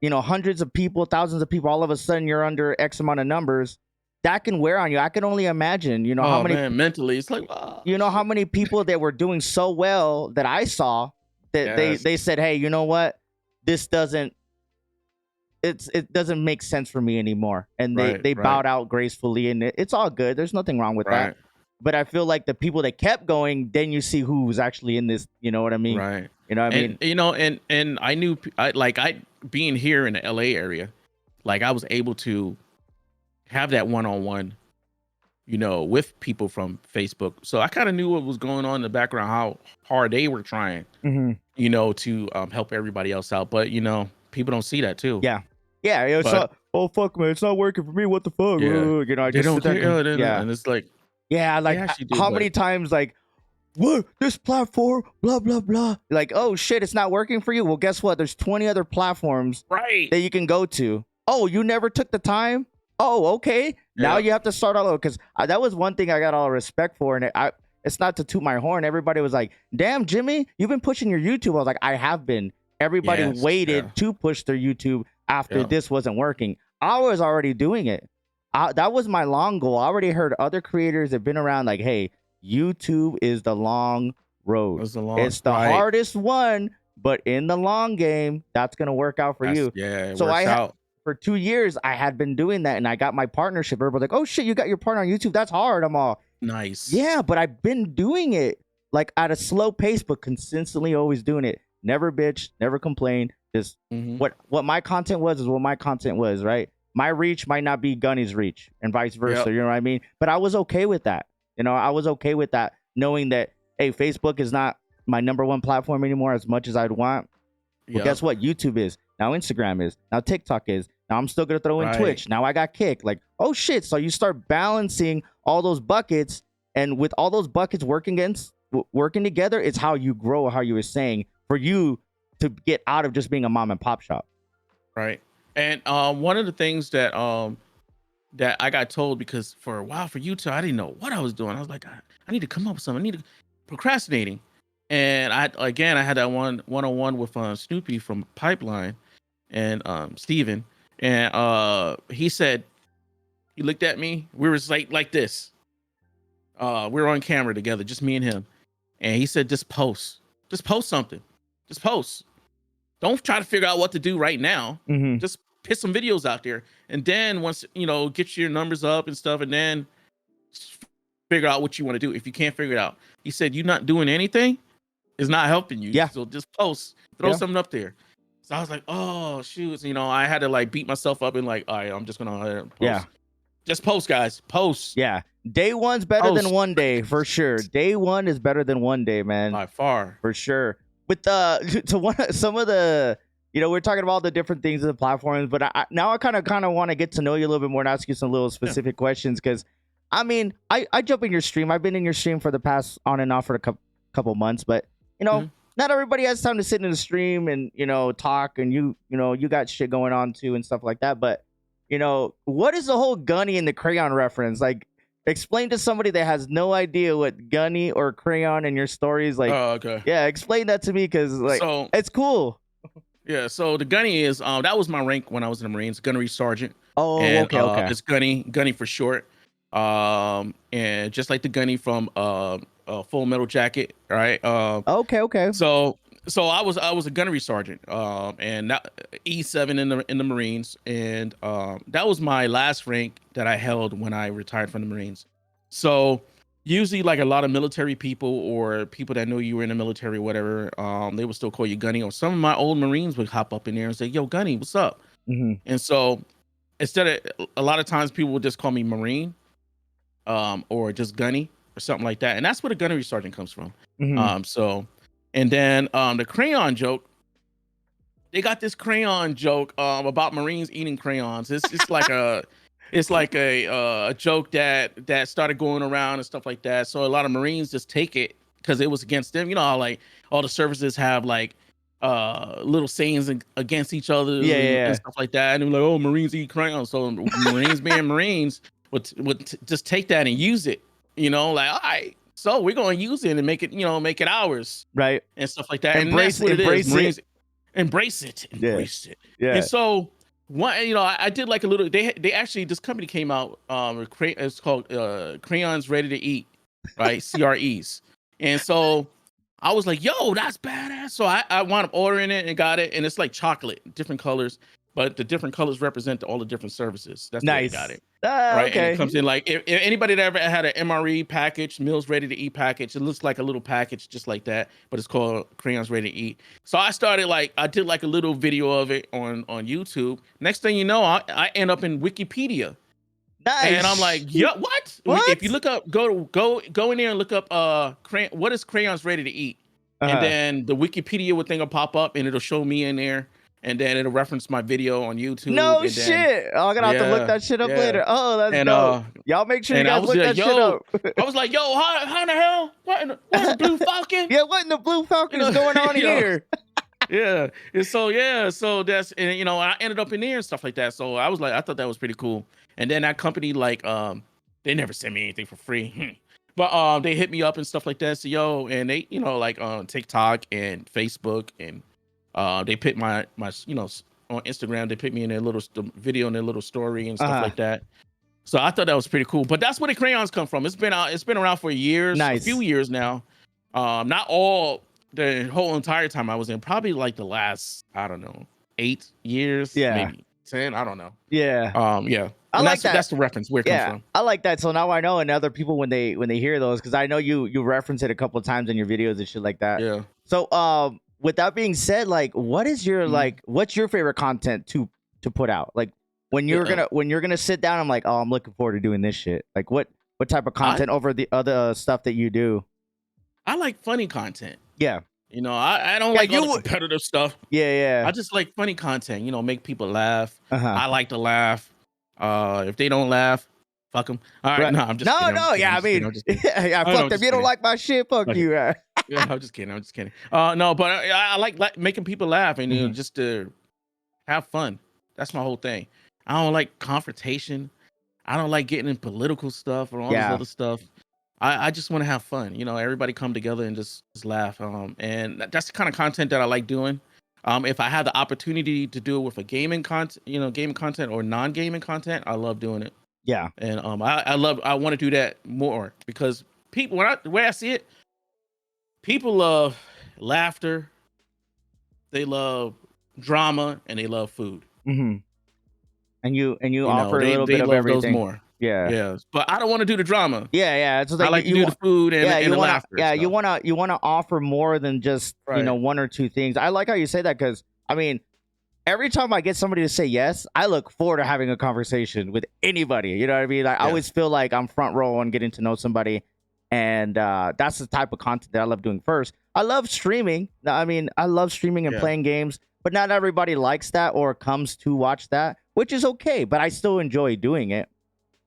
hundreds of people, thousands of people, all of a sudden you're under X amount of numbers, that can wear on you. I can only imagine, how many, mentally, it's like, how many people that were doing so well that I saw that they said, hey, you know what? This doesn't make sense for me anymore. And they bowed out gracefully, and it's all good. There's nothing wrong with that. But I feel like the people that kept going, then you see who was actually in this, you know what I mean? You know what I mean? And I knew, I being here in the LA area, like, I was able to have that one-on-one, with people from Facebook. So I kind of knew what was going on in the background, how hard they were trying, to help everybody else out. But people don't see that too. Yeah. It's But oh fuck, man, it's not working for me. What the fuck? yeah, I they just don't sit there. care. And it's like, Yeah, they like actually do. how But many times like what this platform, blah blah blah. Like, oh shit, it's not working for you. Well, guess what? There's 20 other platforms right, that you can go to. Oh, you never took the time? Oh, okay. Now yeah, you have to start all over. Because that was one thing I got all respect for. And it's not to toot my horn. Everybody was like, damn, Jimmy, you've been pushing your YouTube. I was like, I have been. Everybody yes, waited to push their YouTube after yeah, this wasn't working. I was already doing it. That was my long goal. I already heard other creators that have been around like, hey, YouTube is the long road. that's a long, It's the right. hardest one, but in the long game, that's going to work out for you. Yeah, it So works out. for 2 years, I had been doing that, and I got my partnership. Everybody's like, oh shit, you got your partner on YouTube. That's hard. I'm all, Nice. yeah, but I've been doing it like at a slow pace, but consistently always doing it. Never bitch, never complain. Just what my content was is what my content was, right? My reach might not be Gunny's reach and vice versa. Yep. You know what I mean? But I was okay with that. I was okay with that, knowing that, hey, Facebook is not my number one platform anymore as much as I'd want. Well, Yep. guess what? YouTube is. Now Instagram is. Now TikTok is. Now I'm still going to throw in Right. Twitch. Now I got Kick. Like, oh shit. So you start balancing all those buckets, and with all those buckets working together, it's how you grow, how you were saying, for you to get out of just being a mom and pop shop. Right. And one of the things that that I got told, because for a while for YouTube, I didn't know what I was doing. I was like, I need to come up with something. I need to procrastinating. And I had that one-on-one with Snoopy from Pipeline and Steven. And he said, he looked at me. We were like this. We were on camera together, just me and him. And he said, just post something. Just post. Don't try to figure out what to do right now. Just put some videos out there. And then once, get your numbers up and stuff, and then figure out what you want to do. If you can't figure it out, he said, you're not doing anything, it's not helping you. Yeah. So just post, throw something up there. So I was like, oh, shoot. I had to like beat myself up and like, all right, I'm just going to post. Yeah. Just post, guys. Post. Yeah. Day one's better than one day, for sure. Day one is better than one day, man. By far. For sure. With some of the, we're talking about all the different things in the platforms, but now I kind of want to get to know you a little bit more and ask you some little specific questions, because I mean, I jump in your stream. I've been in your stream for the past on and off for a couple months, but not everybody has time to sit in the stream and talk, and you got shit going on too and stuff like that. But what is the whole gunny and the crayon reference? Like, explain to somebody that has no idea what gunny or crayon in your stories like. Oh, okay. Yeah, explain that to me, because it's cool. Yeah, so the gunny is that was my rank when I was in the Marines, gunnery sergeant. Oh, and, okay. It's gunny for short. And just like the gunny from Full Metal Jacket, right? Okay. So I was a gunnery sergeant, and E7 in the Marines, and that was my last rank that I held when I retired from the Marines. So usually, like a lot of military people or people that know you were in the military, or whatever, they would still call you gunny. Or some of my old Marines would hop up in there and say, "Yo, gunny, what's up?" And so instead of, a lot of times people would just call me Marine, or just gunny or something like that, and that's where the gunnery sergeant comes from. And then the crayon joke, they got this crayon joke about Marines eating crayons. It's like a joke that started going around and stuff like that. So a lot of Marines just take it because it was against them. You know how like all the services have like little sayings against each other, and stuff like that. And they're like, oh, Marines eat crayons. So Marines being Marines would just take that and use it. Like, all right, so we're going to use it and make it ours, right, and stuff like that. Embrace and that's what it is. Marines, it. embrace it. Yeah. And so I did like a little. They actually, this company came out. It's called Crayons Ready to Eat, right? CREs. And so I was like, yo, that's badass. So I wound up ordering it and got it, and it's like chocolate, different colors, but the different colors represent all the different services. That's nice. The way I got it. Right, okay. And it comes in like if anybody that ever had an MRE package, meals ready to eat package, it looks like a little package just like that, but it's called Crayons Ready to Eat. So I did like a little video of it on YouTube. Next thing you know, I end up in Wikipedia. Nice. And I'm like, yeah, what? If you look up, go in there and look up what is crayons ready to eat? And then the Wikipedia thing will pop up and it'll show me in there. And then it'll reference my video on YouTube. No and shit. Then, I'm gonna have to look that shit up later. Oh, that's dope. Y'all make sure you guys look that shit up. I was like, yo, how the hell? What in the Blue Falcon? Yeah, what in the Blue Falcon is going on here? Yeah. And so that's, and I ended up in there and stuff like that. So I was like, I thought that was pretty cool. And then that company, like, they never sent me anything for free. But they hit me up and stuff like that. So and they, like on TikTok and Facebook, and they put my on Instagram, they put me in their little video in their little story and stuff like that. So I thought that was pretty cool. But that's where the crayons come from. It's been around for years, a few years now. Not all the whole entire time I was in, probably like the last, I don't know, 8 years, maybe 10, I don't know. Yeah. Yeah. I like that. That's the reference where it comes from. I like that. So now I know, and other people when they hear those, because I know you reference it a couple of times in your videos and shit like that. Yeah. So with that being said, like, what is your what's your favorite content to put out? Like when you're gonna sit down, I'm like, oh, I'm looking forward to doing this shit. Like what type of content over the other stuff that you do? I like funny content. Yeah. I don't like all the competitive stuff. Yeah. I just like funny content, make people laugh. I like to laugh. If they don't laugh, fuck them. All right, no, I'm just kidding. Yeah, I mean, fuck them. You don't like my shit, fuck you. Yeah, I'm just kidding. No, but I like making people laugh and just to have fun. That's my whole thing. I don't like confrontation. I don't like getting in political stuff or all this other stuff. I just want to have fun. Everybody come together and just laugh. And that's the kind of content that I like doing. If I have the opportunity to do it with a gaming content, gaming content or non-gaming content, I love doing it. Yeah. And I want to do that more because people, the way I see it, people love laughter, they love drama, and they love food. Mm-hmm. And you offer a little bit of everything. Those more. Yeah. But I don't want to do the drama. Yeah. It's like I like to do the food and the laughter. Yeah, you wanna offer more than just one or two things. I like how you say that because I mean, every time I get somebody to say yes, I look forward to having a conversation with anybody. You know what I mean? Like, I always feel like I'm front row on getting to know somebody, and that's the type of content that I love doing. First, I love streaming. I mean, I love streaming and playing games, but not everybody likes that or comes to watch that, which is okay. But I still enjoy doing it.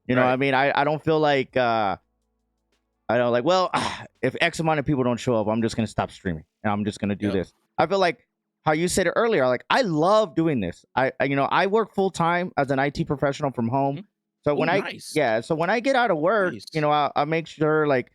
You know what I mean? I don't feel like I don't like, well, if X amount of people don't show up, I'm just gonna stop streaming and I'm just gonna do this. I feel like how you said it earlier, like I love doing this. I work full time as an IT professional from home. So when I get out of work, I make sure like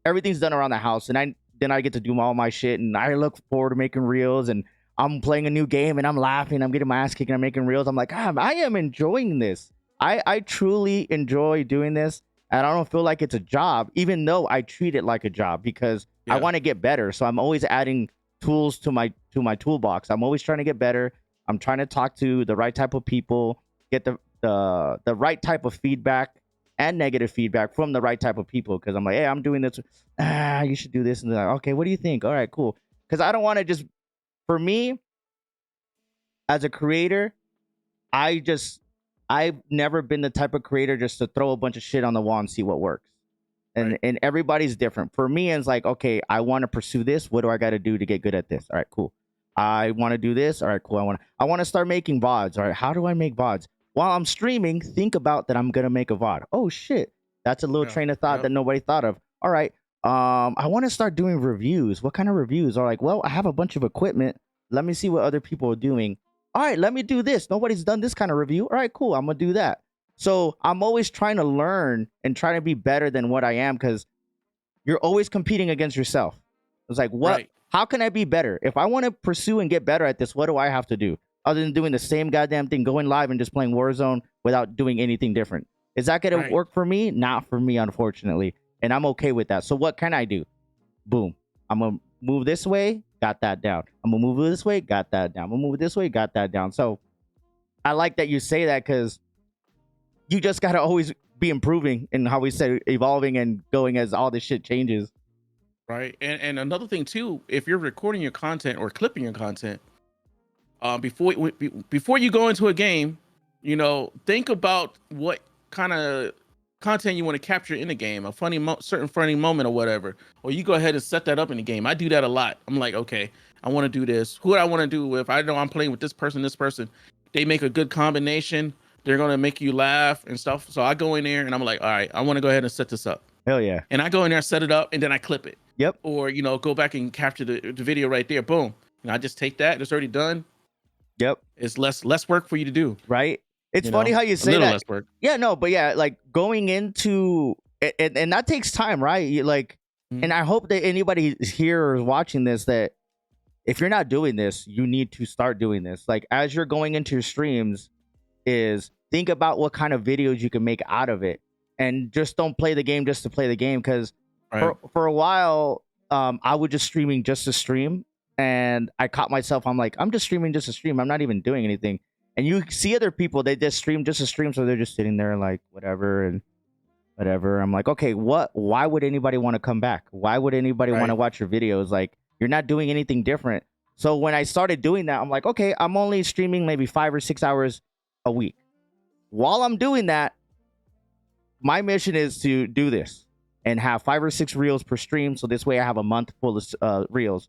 everything's done around the house, and then I get to do all my shit, and I look forward to making reels, and I'm playing a new game and I'm laughing, I'm getting my ass kicked, and I'm making reels. I'm like, I am enjoying this. I truly enjoy doing this, and I don't feel like it's a job, even though I treat it like a job because I want to get better. So I'm always adding tools to my toolbox. I'm always trying to get better. I'm trying to talk to the right type of people, get the right type of feedback and negative feedback from the right type of people. Because I'm like, hey, I'm doing this. You should do this. And they're like, okay, what do you think? All right, cool. Because I don't want to just, for me, as a creator, I've never been the type of creator just to throw a bunch of shit on the wall and see what works. And everybody's different. For me, it's like, okay, I want to pursue this. What do I got to do to get good at this? All right, cool. I want to do this. All right, cool. I want to start making VODs. All right, how do I make VODs? While I'm streaming, think about that I'm going to make a VOD. Oh, shit. That's a little train of thought that nobody thought of. All right. I want to start doing reviews. What kind of reviews? Or like, well, I have a bunch of equipment. Let me see what other people are doing. All right, let me do this. Nobody's done this kind of review. All right, cool. I'm going to do that. So I'm always trying to learn and trying to be better than what I am, because you're always competing against yourself. It's like, how can I be better? If I want to pursue and get better at this, what do I have to do? Other than doing the same goddamn thing, going live and just playing Warzone without doing anything different. Is that going to work for me? Not for me, unfortunately. And I'm okay with that. So what can I do? Boom. I'm going to move this way, got that down. I'm going to move this way, got that down. I'm going to move this way, got that down. So I like that you say that, because you just got to always be improving, and how we said, evolving and going as all this shit changes. Right. And another thing too, if you're recording your content or clipping your content, before you go into a game, think about what kind of content you want to capture in the game, a certain funny moment or whatever, or you go ahead and set that up in the game. I do that a lot. I'm like, okay, I want to do this. Who do I want to do with? I know I'm playing with this person. They make a good combination. They're gonna make you laugh and stuff. So I go in there and I'm like, all right, I want to go ahead and set this up. Hell yeah. And I go in there, set it up, and then I clip it. Yep. Or go back and capture the video right there. Boom. And I just take that. It's already done. Yep. It's less work for you to do. Right. It's funny how you say that. Less work. Yeah, no, but yeah, like going into it, and that takes time, right? And I hope that anybody here or is watching this, that if you're not doing this, you need to start doing this. Like as you're going into your streams, is think about what kind of videos you can make out of it, and just don't play the game just to play the game. Because for a while, I was just streaming just to stream, and I caught myself. I'm like, I'm just streaming just to stream. I'm not even doing anything. And you see other people, they just stream just to stream, so they're just sitting there like whatever and whatever. I'm like, okay, why would anybody want to come back? Why would anybody want to watch your videos? Like, you're not doing anything different. So when I started doing that, I'm like, okay, I'm only streaming maybe 5 or 6 hours a week. While I'm doing that, my mission is to do this and have 5 or 6 reels per stream. So this way I have a month full of reels.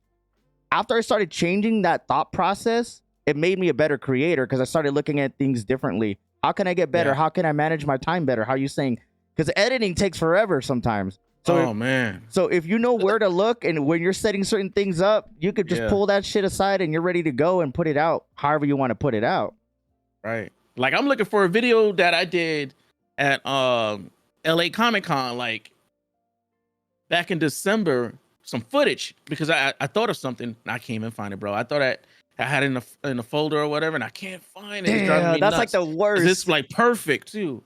After I started changing that thought process, it made me a better creator because I started looking at things differently. How can I get better? Yeah. How can I manage my time better? How are you saying? Because editing takes forever sometimes. So man. So if you know where to look and when you're setting certain things up, you could just pull that shit aside and you're ready to go and put it out however you want to put it out. Right. Like I'm looking for a video that I did at LA Comic Con like back in December, some footage because I thought of something and I can't even find it, bro. I thought I had it in a folder or whatever and I can't find it. Damn, it's driving me that's nuts. like the worst. It's like perfect too.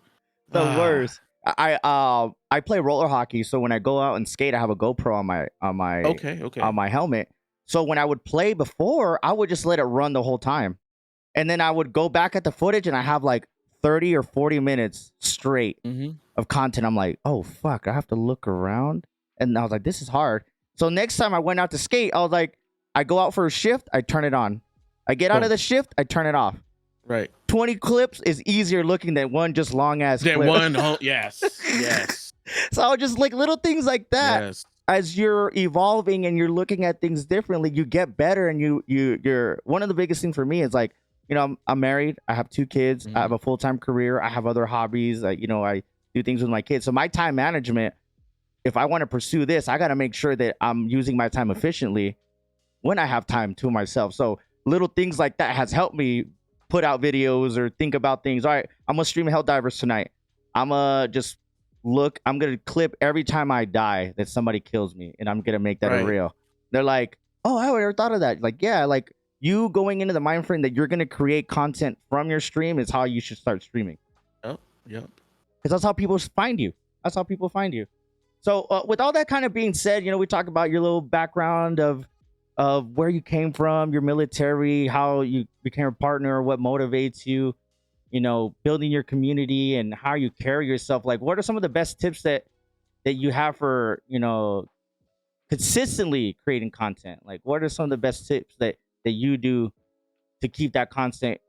The worst. I play roller hockey, so when I go out and skate, I have a GoPro on my helmet. So when I would play before, I would just let it run the whole time. And then I would go back at the footage and I have like 30 or 40 minutes straight of content. I'm like, oh fuck, I have to look around. And I was like, this is hard. So next time I went out to skate, I was like, I go out for a shift, I turn it on. I get out of the shift, I turn it off. Right. 20 clips is easier looking than one just long ass clip. Yes. So I was just like little things like that. Yes. As you're evolving and you're looking at things differently, you get better. And you're one of the biggest things for me is like, I'm married. I have 2 kids. I have a full-time career. I have other hobbies. I do things with my kids. So my time management, if I want to pursue this, I got to make sure that I'm using my time efficiently when I have time to myself. So little things like that has helped me put out videos or think about things. All right, I'm gonna stream Helldivers tonight. I'm gonna clip every time I die that somebody kills me, and I'm gonna make that a reel. They're like, oh, I never thought of that. Like, yeah, like you going into the mind frame that you're gonna create content from your stream is how you should start streaming. Yep. Because that's how people find you. So with all that kind of being said, we talk about your little background of where you came from, your military, how you became a partner, what motivates you, building your community and how you carry yourself. Like, what are some of the best tips that you have for, consistently creating content? Like, what are some of the best tips that you do to keep that content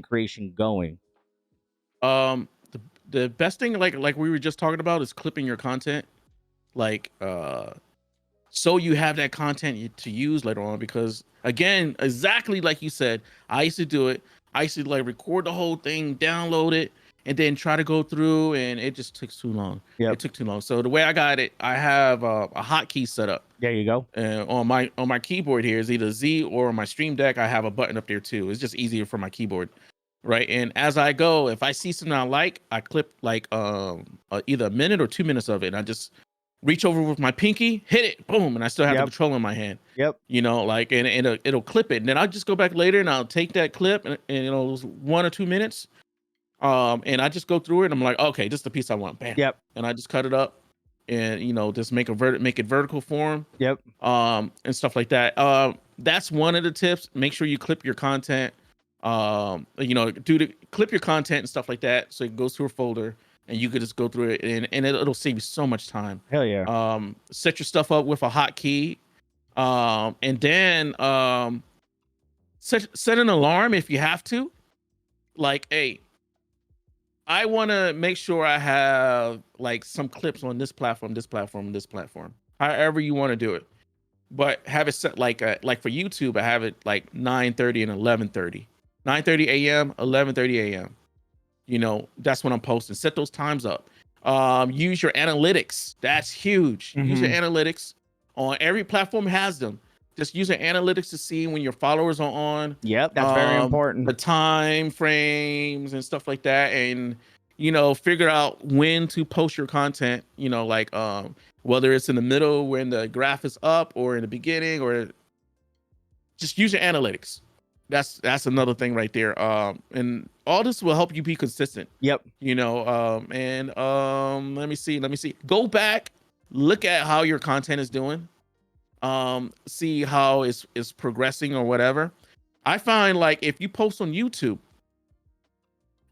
creation going? The best thing, like we were just talking about, is clipping your content. Like, so you have that content to use later on, because again, exactly like you said, I used to do it. I used to like record the whole thing, download it, and then try to go through, and it just takes too long. It took too long. So the way I got it, I have a hotkey set up. There you go. And on my keyboard here is either Z, or on my Stream Deck, I have a button up there too. It's just easier for my keyboard, right? And as I go, if I see something I like, I clip like either a minute or 2 minutes of it, and I just reach over with my pinky, hit it, boom, and I still have the control in my hand. Yep. And it'll clip it, and then I'll just go back later and I'll take that clip and it was 1 or 2 minutes, and I just go through it and I'm like, okay, this is the piece I want, bam. Yep. And I just cut it up, and just make it vertical form. Yep. And stuff like that. That's one of the tips. Make sure you clip your content. Clip your content and stuff like that, so it goes to a folder. And you could just go through it, and it'll save you so much time. Hell yeah. Set your stuff up with a hotkey, and then set an alarm if you have to. Like, hey, I want to make sure I have like some clips on this platform, this platform, this platform. However you want to do it, but have it set like for YouTube. I have it like 9:30 and 11:30, 9:30 a.m., 11:30 a.m. You know, that's when I'm posting. Set those times up. Use your analytics. That's huge. Use your analytics on every platform has them. Just use your analytics to see when your followers are on. Yep, that's very important. The time frames and stuff like that, and you know, figure out when to post your content. You know, like whether it's in the middle when the graph is up, or in the beginning, or just use your analytics. That's another thing right there. And all this will help you be consistent. Yep. You know, let me see. Go back, look at how your content is doing. See how it's progressing or whatever. I find like if you post on YouTube,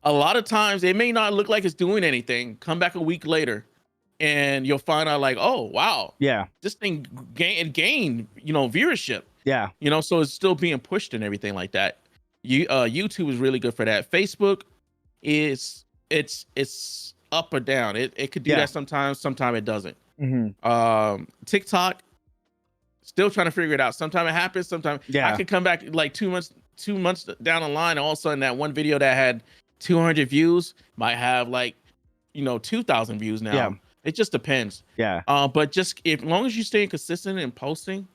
a lot of times it may not look like it's doing anything. Come back a week later and you'll find out like, oh wow, yeah, this thing gained, you know, viewership. Yeah. You know, so it's still being pushed and everything like that. YouTube is really good for that. Facebook is it's up or down. It could do that sometimes it doesn't. TikTok, still trying to figure it out. Sometimes it happens, sometimes I could come back like 2 months down the line, and all of a sudden that one video that had 200 views might have like, you know, 2,000 views now. Yeah. It just depends. Yeah. But just as long as you stay consistent in posting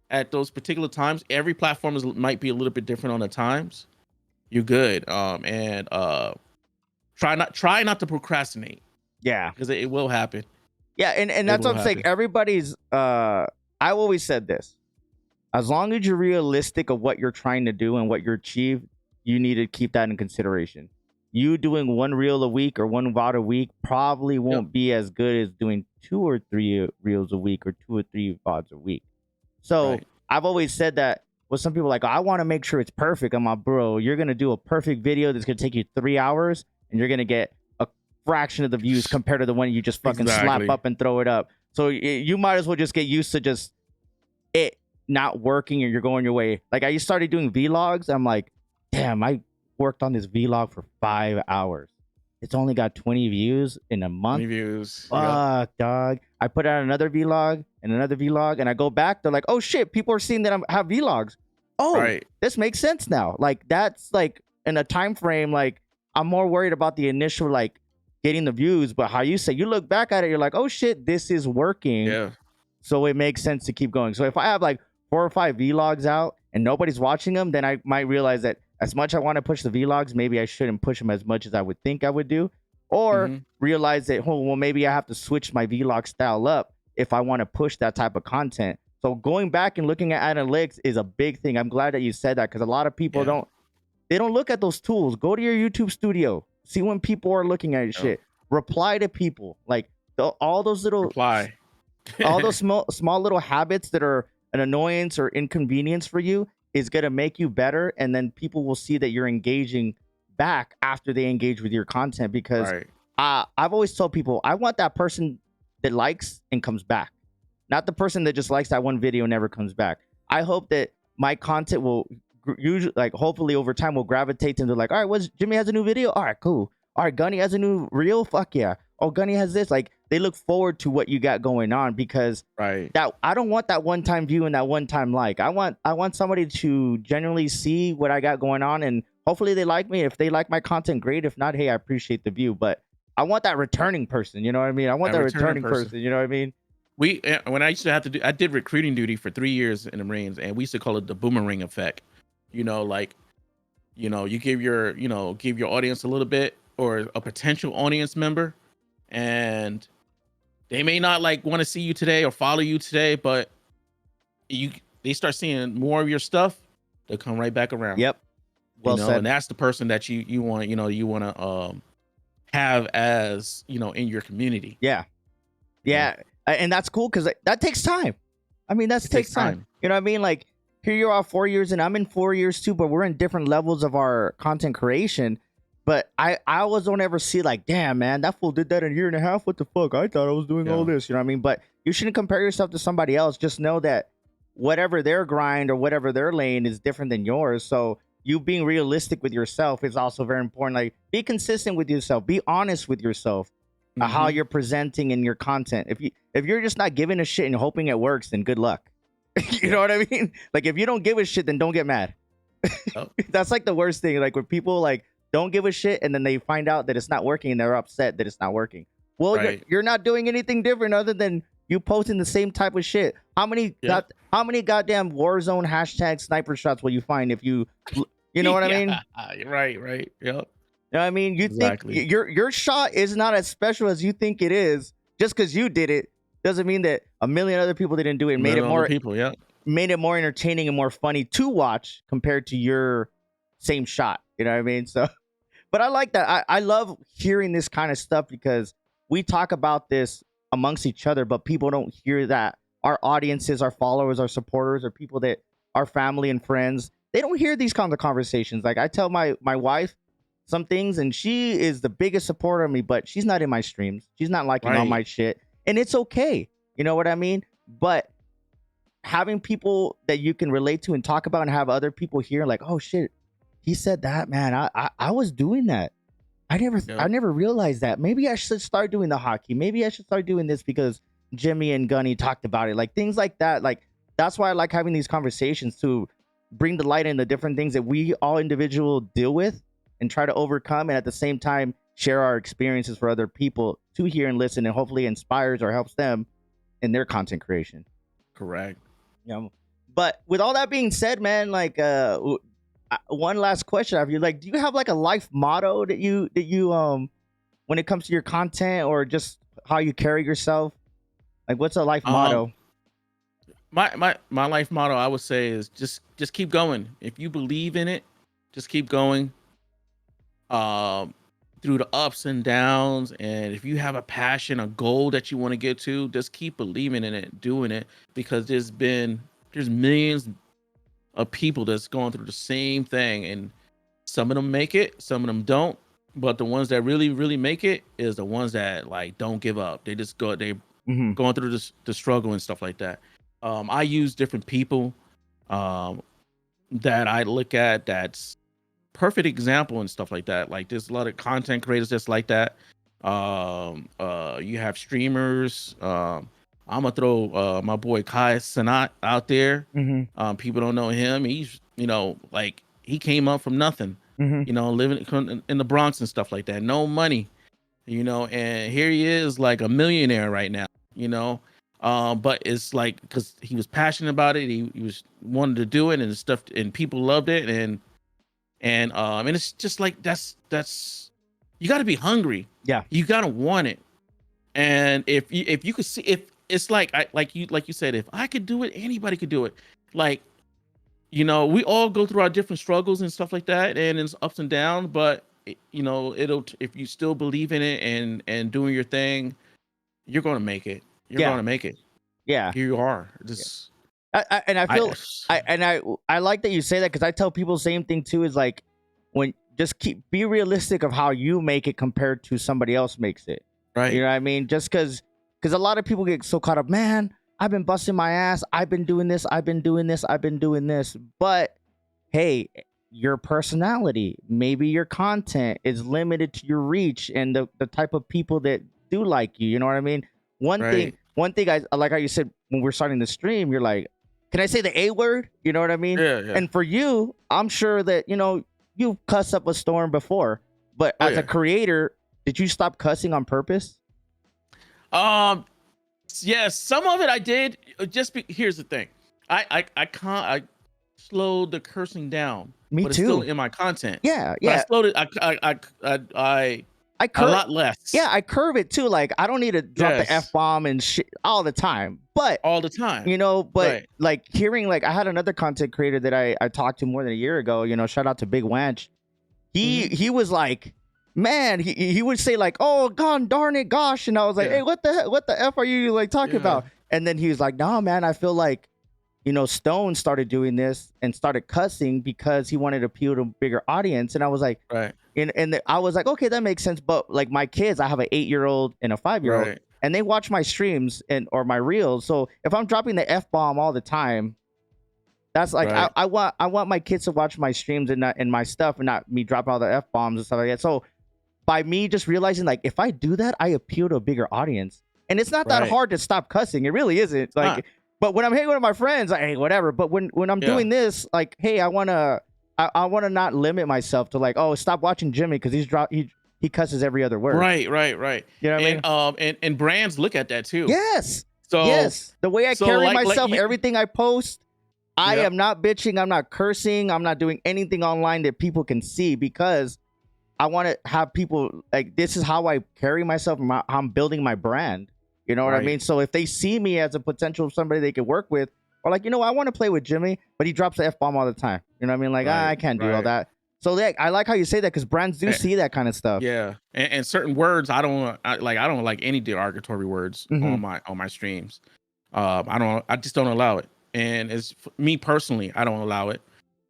at those particular times, every platform might be a little bit different on the times. You're good. And try not to procrastinate. Yeah, because it will happen. Yeah, and that's what I'm saying. Everybody's. I always said this: as long as you're realistic of what you're trying to do and what you're achieve, you need to keep that in consideration. You doing one reel a week or one VOD a week probably won't be as good as doing 2 or 3 reels a week or 2 or 3 VODs a week. So I've always said that with some people like, oh, I want to make sure it's perfect. I'm like, bro, you're going to do a perfect video that's going to take you 3 hours and you're going to get a fraction of the views compared to the one you just fucking slap up and throw it up. So you might as well just get used to just it not working and you're going your way. Like I started doing vlogs. I'm like, damn, I worked on this vlog for 5 hours. It's only got 20 views in a month. 20 views. Fuck, dog. I put out another vlog and I go back. They're like, oh shit, people are seeing that I have vlogs. Oh, this makes sense now. Like that's like in a time frame. Like I'm more worried about the initial like getting the views, but how you say you look back at it, you're like, oh shit, this is working. Yeah. So it makes sense to keep going. So if I have like 4 or 5 vlogs out and nobody's watching them, then I might realize that as much I want to push the vlogs, maybe I shouldn't push them as much as I would think I would do. Or realize that, oh, well, maybe I have to switch my vlog style up if I want to push that type of content. So going back and looking at analytics is a big thing. I'm glad that you said that because a lot of people don't look at those tools. Go to your YouTube studio. See when people are looking at your shit. Reply to people. Like all those little all those small little habits that are an annoyance or inconvenience for you is going to make you better. And then people will see that you're engaging back after they engage with your content because I've always told people I want that person that likes and comes back, not the person that just likes that one video and never comes back. I hope that my content will usually, like, hopefully over time will gravitate into like, all right, Jimmy has a new video, all right, cool, all right, Gunny has a new reel, fuck yeah, oh, Gunny has this. Like they look forward to what you got going on because that I don't want that one-time view and that one-time like. I want somebody to genuinely see what I got going on and hopefully they like me. If they like my content, great. If not, hey, I appreciate the view. But I want that returning person. You know what I mean? I want that returning person. You know what I mean? When I used to have to do, I did recruiting duty for 3 years in the Marines, and we used to call it the boomerang effect. You know, like, you know, you give your audience a little bit or a potential audience member, and they may not like want to see you today or follow you today, but they start seeing more of your stuff, they'll come right back around. Yep. Well said. And that's the person that you want to have as, you know, in your community. Yeah. And that's cool because that takes time. I mean, that takes time. You know what I mean? Like here you are 4 years and I'm in 4 years too, but we're in different levels of our content creation. But I always don't ever see like, damn, man, that fool did that in a year and a half. What the fuck? I thought I was doing all this. You know what I mean? But you shouldn't compare yourself to somebody else. Just know that whatever their grind or whatever their lane is different than yours. So you being realistic with yourself is also very important. Like, be consistent with yourself, be honest with yourself, how you're presenting in your content. If you're just not giving a shit and hoping it works, then good luck. You know what I mean? Like, if you don't give a shit, then don't get mad. Oh. That's like the worst thing. Like, when people like don't give a shit and then they find out that it's not working and they're upset that it's not working. Well, you're not doing anything different other than you posting the same type of shit. How many goddamn Warzone hashtag sniper shots will you find if you know what I mean? Right. Yep. You know what I mean? You think your shot is not as special as you think it is. Just because you did it doesn't mean that a million other people didn't do it. Made it more entertaining and more funny to watch compared to your same shot. You know what I mean? So, but I like that. I love hearing this kind of stuff because we talk about this amongst each other, but people don't hear that our audiences, our followers, our supporters, or people that our family and friends, they don't hear these kinds of conversations. Like, I tell my wife some things and she is the biggest supporter of me, but she's not in my streams. She's not liking all my shit. And it's okay. You know what I mean? But having people that you can relate to and talk about and have other people hear like, oh shit, he said that, man. I was doing that. I never realized that. Maybe I should start doing the hockey. Maybe I should start doing this because Jimmy and Gunny talked about it. Like, things like that. Like, that's why I like having these conversations, to bring the light in the different things that we all individual deal with and try to overcome, and at the same time share our experiences for other people to hear and listen, and hopefully inspires or helps them in their content creation. Correct. Yeah. But with all that being said, man, like, one last question of you, like, do you have like a life motto that you when it comes to your content or just how you carry yourself? Like, what's a life motto? My life motto, I would say, is just keep going. If you believe in it, just keep going. Through the ups and downs, and if you have a passion, a goal that you want to get to, just keep believing in it, doing it, because there's millions of people that's going through the same thing, and some of them make it, some of them don't, but the ones that really make it is the ones that like don't give up. They just going through the struggle and stuff like that. I use different people that I look at that's perfect example and stuff like that. Like, there's a lot of content creators that's like that. You have streamers. I'm gonna throw my boy Kai Sanat out there. People don't know him. He's, like, he came up from nothing. Living in the Bronx and stuff like that. No money, and here he is, like a millionaire right now. But it's like, because he was passionate about it. He was wanted to do it and stuff, and people loved it, and it's just like that's you got to be hungry. Yeah, you got to want it. And if you could see, if it's like you said, if I could do it, anybody could do it. Like, we all go through our different struggles and stuff like that, and it's ups and downs. But it'll, if you still believe in it and doing your thing, you're gonna make it. You're gonna make it. Yeah, here you are. Just. I like that you say that, because I tell people the same thing too, is like, when just be realistic of how you make it compared to somebody else makes it. Right. You know what I mean? Just because a lot of people get so caught up, man, I've been busting my ass. I've been doing this. But hey, your personality, maybe your content is limited to your reach and the type of people that do like you. You know what I mean? One thing I like how you said when we're starting the stream, you're like, can I say the A word? You know what I mean? Yeah. And for you, I'm sure that, you've cussed up a storm before, but as a creator, did you stop cussing on purpose? Yes, some of it I did. Here's the thing. I slowed the cursing down. Me too. It's still in my content. Yeah. But I slowed it. I curve, a lot less. Yeah, I curve it too. Like, I don't need to drop the F-bomb and shit all the time. But all the time. Like, hearing, like, I had another content creator that I talked to more than a year ago, shout out to Big Wanch. He was like, man, he would say like, oh god darn it, gosh. And I was like, hey, what the F are you like talking about? And then he was like, nah, man, I feel like, Stone started doing this and started cussing because he wanted to appeal to a bigger audience. And I was like, and I was like, okay, that makes sense. But like, my kids, I have an 8-year-old and a 5-year-old, and they watch my streams or my reels. So if I'm dropping the F-bomb all the time, That's like Right. I want my kids to watch my streams and my stuff and not me drop all the F bombs and stuff like that. So by me just realizing like if I do that, I appeal to a bigger audience. And it's not that Right. hard to stop cussing. It really isn't. Huh. Like, but when I'm hanging with my friends, like, hey, whatever. But when I'm Yeah. doing this, like, hey, I wanna not limit myself to like, oh, stop watching Jimmy because he cusses every other word. Right. You know what I mean? And brands look at that too. Yes. So Yes. The way I so carry like myself, you- everything I post, I Yep. am not bitching. I'm not cursing. I'm not doing anything online that people can see because I want to have people like this is how I carry myself. And how I'm building my brand. You know what I Right. mean? So if they see me as a potential somebody they could work with, or like, I want to play with Jimmy, but he drops the F bomb all the time. You know what I mean? Like, Right, I can't do all right. that. So I like how you say that because brands do Eh, see that kind of stuff. Yeah, and certain words I don't like any derogatory words Mhm. on my streams. I just don't allow it, and me personally, I don't allow it.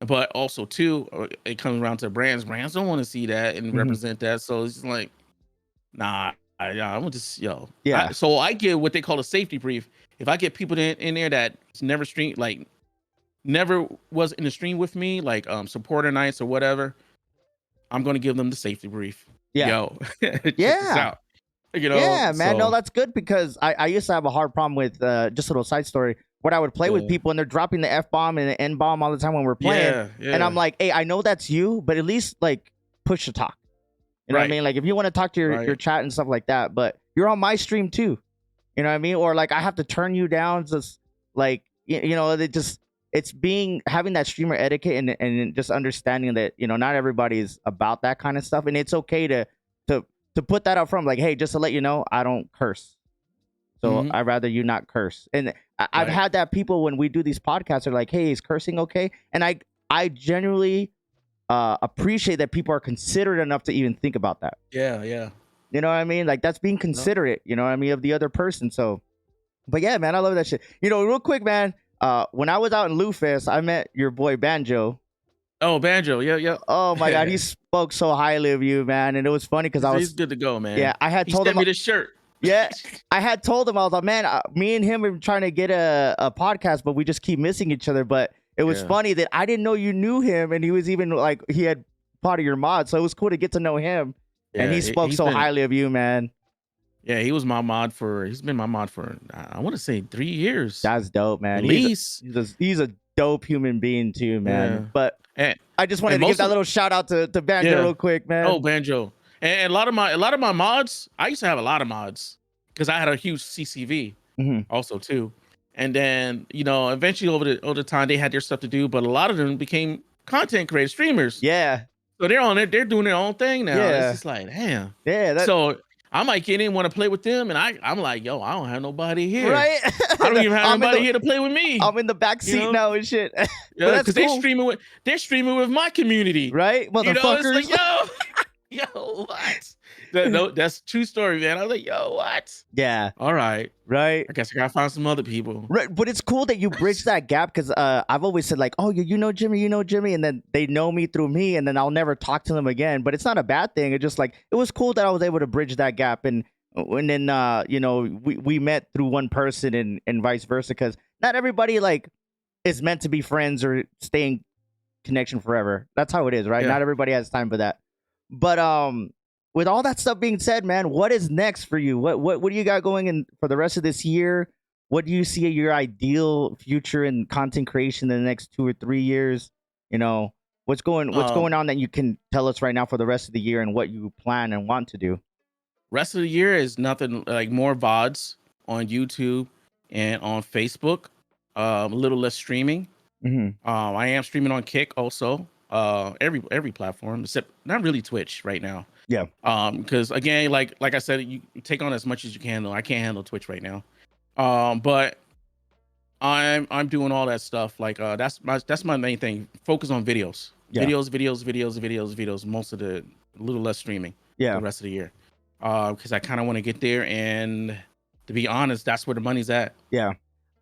But also too, it comes around to brands. Brands don't want to see that and Mhm. represent that, so it's just like, nah. I'm gonna just Yeah. so I give what they call a safety brief. If I get people in there that never stream never was in the stream with me, like supporter nights or whatever, I'm gonna give them the safety brief. Yeah. Yo, check this Yeah. out. Yeah, man. No, so- that's good because I used to have a hard problem with just a little side story where I would play with Yeah. people and they're dropping the F bomb and the N bomb all the time when we're playing. yeah, And I'm like, hey, I know that's you, but at least like push the talk. You know what I Right. mean? Like if you want to talk to your Right. chat and stuff like that, but you're on my stream too. You know what I mean? Or like I have to turn you down, just like it's having that streamer etiquette and just understanding that not everybody's about that kind of stuff, and it's okay to put that up front, like, hey, just to let you know, I don't curse, so Mhm. I'd rather you not curse. And I've Right. had that people when we do these podcasts are like, hey, is cursing okay? And I genuinely appreciate that people are considerate enough to even think about that. Yeah. You know what I mean? Like that's being considerate, you know what I mean, of the other person. So, but yeah, man, I love that shit. Real quick, man, when I was out in Loot Fest, I met your boy Banjo. Oh, Banjo. Yeah. Oh my God, he spoke so highly of you, man. And it was funny because He's good to go, man. yeah, I had He told sent him, me this shirt. yeah, I had told him, I was like, man, me and him are trying to get a podcast, but we just keep missing each other. But it was Yeah. funny that I didn't know you knew him, and he was even like, he had part of your mod. So it was cool to get to know him. And Yeah, he spoke he's so been- highly of you, man. Yeah, he's been my mod for I want to say 3 years. That's dope, man. At least. He's a dope human being too, man. Yeah. But And I just wanted and to give most that of- little shout out to Banjo Yeah. real quick, man. oh, Banjo. And a lot of my mods, I used to have a lot of mods because I had a huge CCV Mhm. also too. And then, eventually over the time they had their stuff to do, but a lot of them became content creators, streamers. Yeah, So they're on it, they're doing their own thing now. Yeah. It's just like, damn. yeah, So I might get in, want to play with them, and I'm like, yo, I don't have nobody here. right. I don't even have I'm in anybody the- here to play with me. I'm in the back seat know? now and shit. Yeah, that's because cool. they're streaming with my community. Right, motherfuckers. It's like, yo, what? No, that's a true story, man. I was like, yo, what? Yeah, All right. right. I guess I gotta find some other people. Right, but it's cool that you bridge that gap because I've always said like, oh, you know Jimmy, and then they know me through me, and then I'll never talk to them again. But it's not a bad thing. It's just like it was cool that I was able to bridge that gap, and then we met through one person and vice versa because not everybody like is meant to be friends or stay in connection forever. That's how it is, right? Yeah. Not everybody has time for that. But with all that stuff being said, man, what is next for you? What do you got going in for the rest of this year? What do you see your ideal future in content creation in the next 2 or 3 years? What's going on that you can tell us right now for the rest of the year and what you plan and want to do? Rest of the year is nothing like more VODs on YouTube and on Facebook. A little less streaming. Mm-hmm. I am streaming on Kick also. Every platform except not really Twitch right now. Yeah. Because again, like I said, you take on as much as you can handle. I can't handle Twitch right now. But I'm doing all that stuff. Like that's my main thing. Focus on videos. Yeah. Videos. Most of the a little less streaming. Yeah. The rest of the year. Because I kind of want to get there, and to be honest, that's where the money's at. Yeah.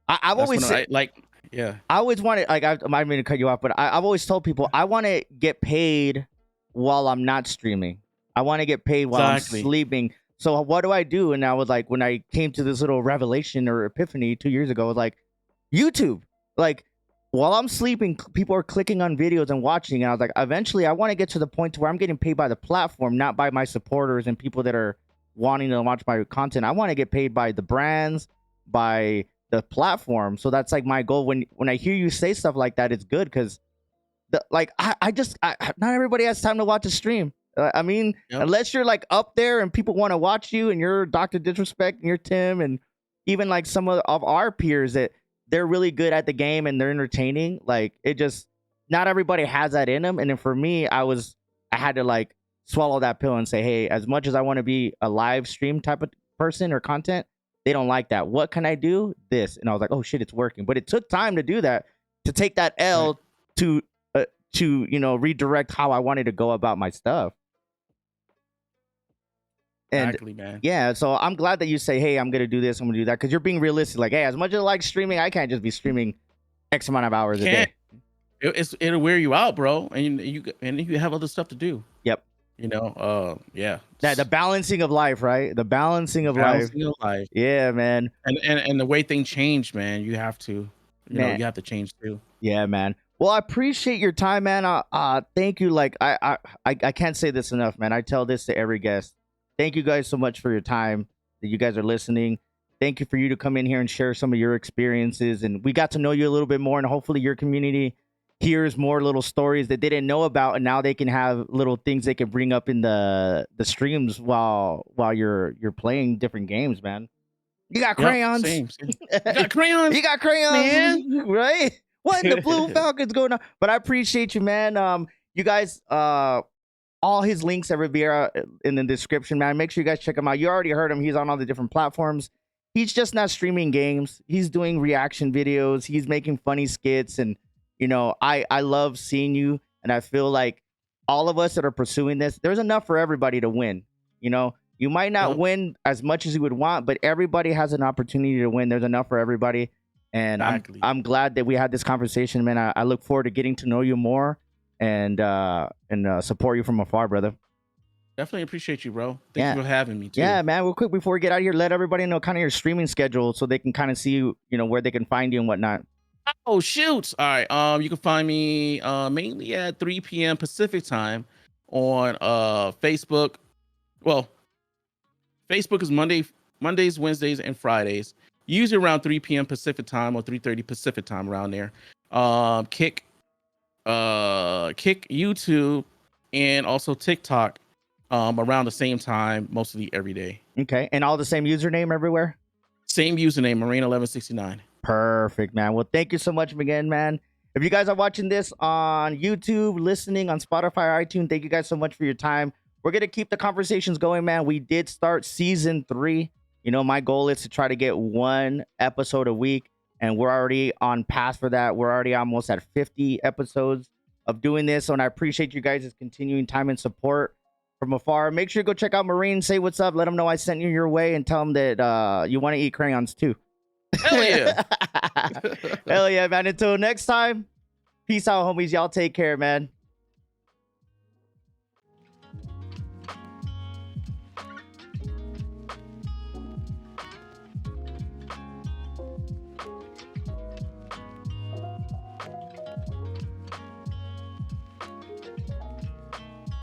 I've That's always when said, yeah. I always wanted, like, I might mean to cut you off, but I've always told people I want to get paid while I'm not streaming. I want to get paid while Exactly. I'm sleeping. So what do I do? And I was like, when I came to this little revelation or epiphany 2 years ago, I was like, YouTube. Like, while I'm sleeping, people are clicking on videos and watching. And I was like, eventually, I want to get to the point to where I'm getting paid by the platform, not by my supporters and people that are wanting to watch my content. I want to get paid by the brands, by the platform. So that's like my goal. When I hear you say stuff like that, it's good because not everybody has time to watch a stream. I mean, Yep. unless you're like up there and people want to watch you, and you're Dr. Disrespect and you're Tim, and even like some of our peers that they're really good at the game and they're entertaining. Like it just, not everybody has that in them. And then for me, I had to like swallow that pill and say, hey, as much as I want to be a live stream type of person or content, they don't like that. What can I do? This. And I was like, oh shit, it's working. But it took time to do that, to take that L to redirect how I wanted to go about my stuff. And Exactly, man. yeah, so I'm glad that you say, hey, I'm gonna do this, I'm gonna do that, because you're being realistic. Like, hey, as much as I like streaming, I can't just be streaming X amount of hours a day. It'll wear you out, bro, and you have other stuff to do. Yep. Yeah. That the balancing of life, right? The balancing of life. Yeah, man. And the way things change, man, you have to, you have to change too. Yeah, man. Well, I appreciate your time, man. Thank you. Like, I can't say this enough, man. I tell this to every guest. Thank you guys so much for your time, that you guys are listening. Thank you for you to come in here and share some of your experiences. And we got to know you a little bit more, and hopefully your community hears more little stories that they didn't know about, and now they can have little things they can bring up in the streams while you're playing different games, man. You got crayons. Same. You got crayons. You got crayons, man. Right? What in the Blue Falcons going on? But I appreciate you, man. You guys, all his links are in the description, man. Make sure you guys check him out. You already heard him. He's on all the different platforms. He's just not streaming games. He's doing reaction videos. He's making funny skits. And, I love seeing you. And I feel like all of us that are pursuing this, there's enough for everybody to win. You might not win as much as you would want, but everybody has an opportunity to win. There's enough for everybody. And exactly. I'm glad that we had this conversation, man. I look forward to getting to know you more and support you from afar, brother. Definitely appreciate you, bro. Thank you for having me too. Yeah, man. Real quick before we get out of here, let everybody know kind of your streaming schedule so they can kind of see you, where they can find you and whatnot. Oh, shoot. All right. You can find me mainly at 3 p.m. Pacific time on Facebook. Well, Facebook is Mondays, Wednesdays, and Fridays. Usually around 3 p.m. Pacific time or 3:30 Pacific time, around there. Kick YouTube and also TikTok around the same time, mostly every day. Okay. And all the same username everywhere? Same username, Marine1169. Perfect, man. Well, thank you so much again, man. If you guys are watching this on YouTube, listening on Spotify or iTunes, thank you guys so much for your time. We're going to keep the conversations going, man. We did start season 3. My goal is to try to get 1 episode a week, and we're already on path for that. We're already almost at 50 episodes of doing this, and I appreciate you guys' continuing time and support from afar. Make sure you go check out Marine. Say what's up. Let them know I sent you your way, and tell them that you want to eat crayons too. Hell yeah. Hell yeah, man. Until next time, peace out, homies. Y'all take care, man.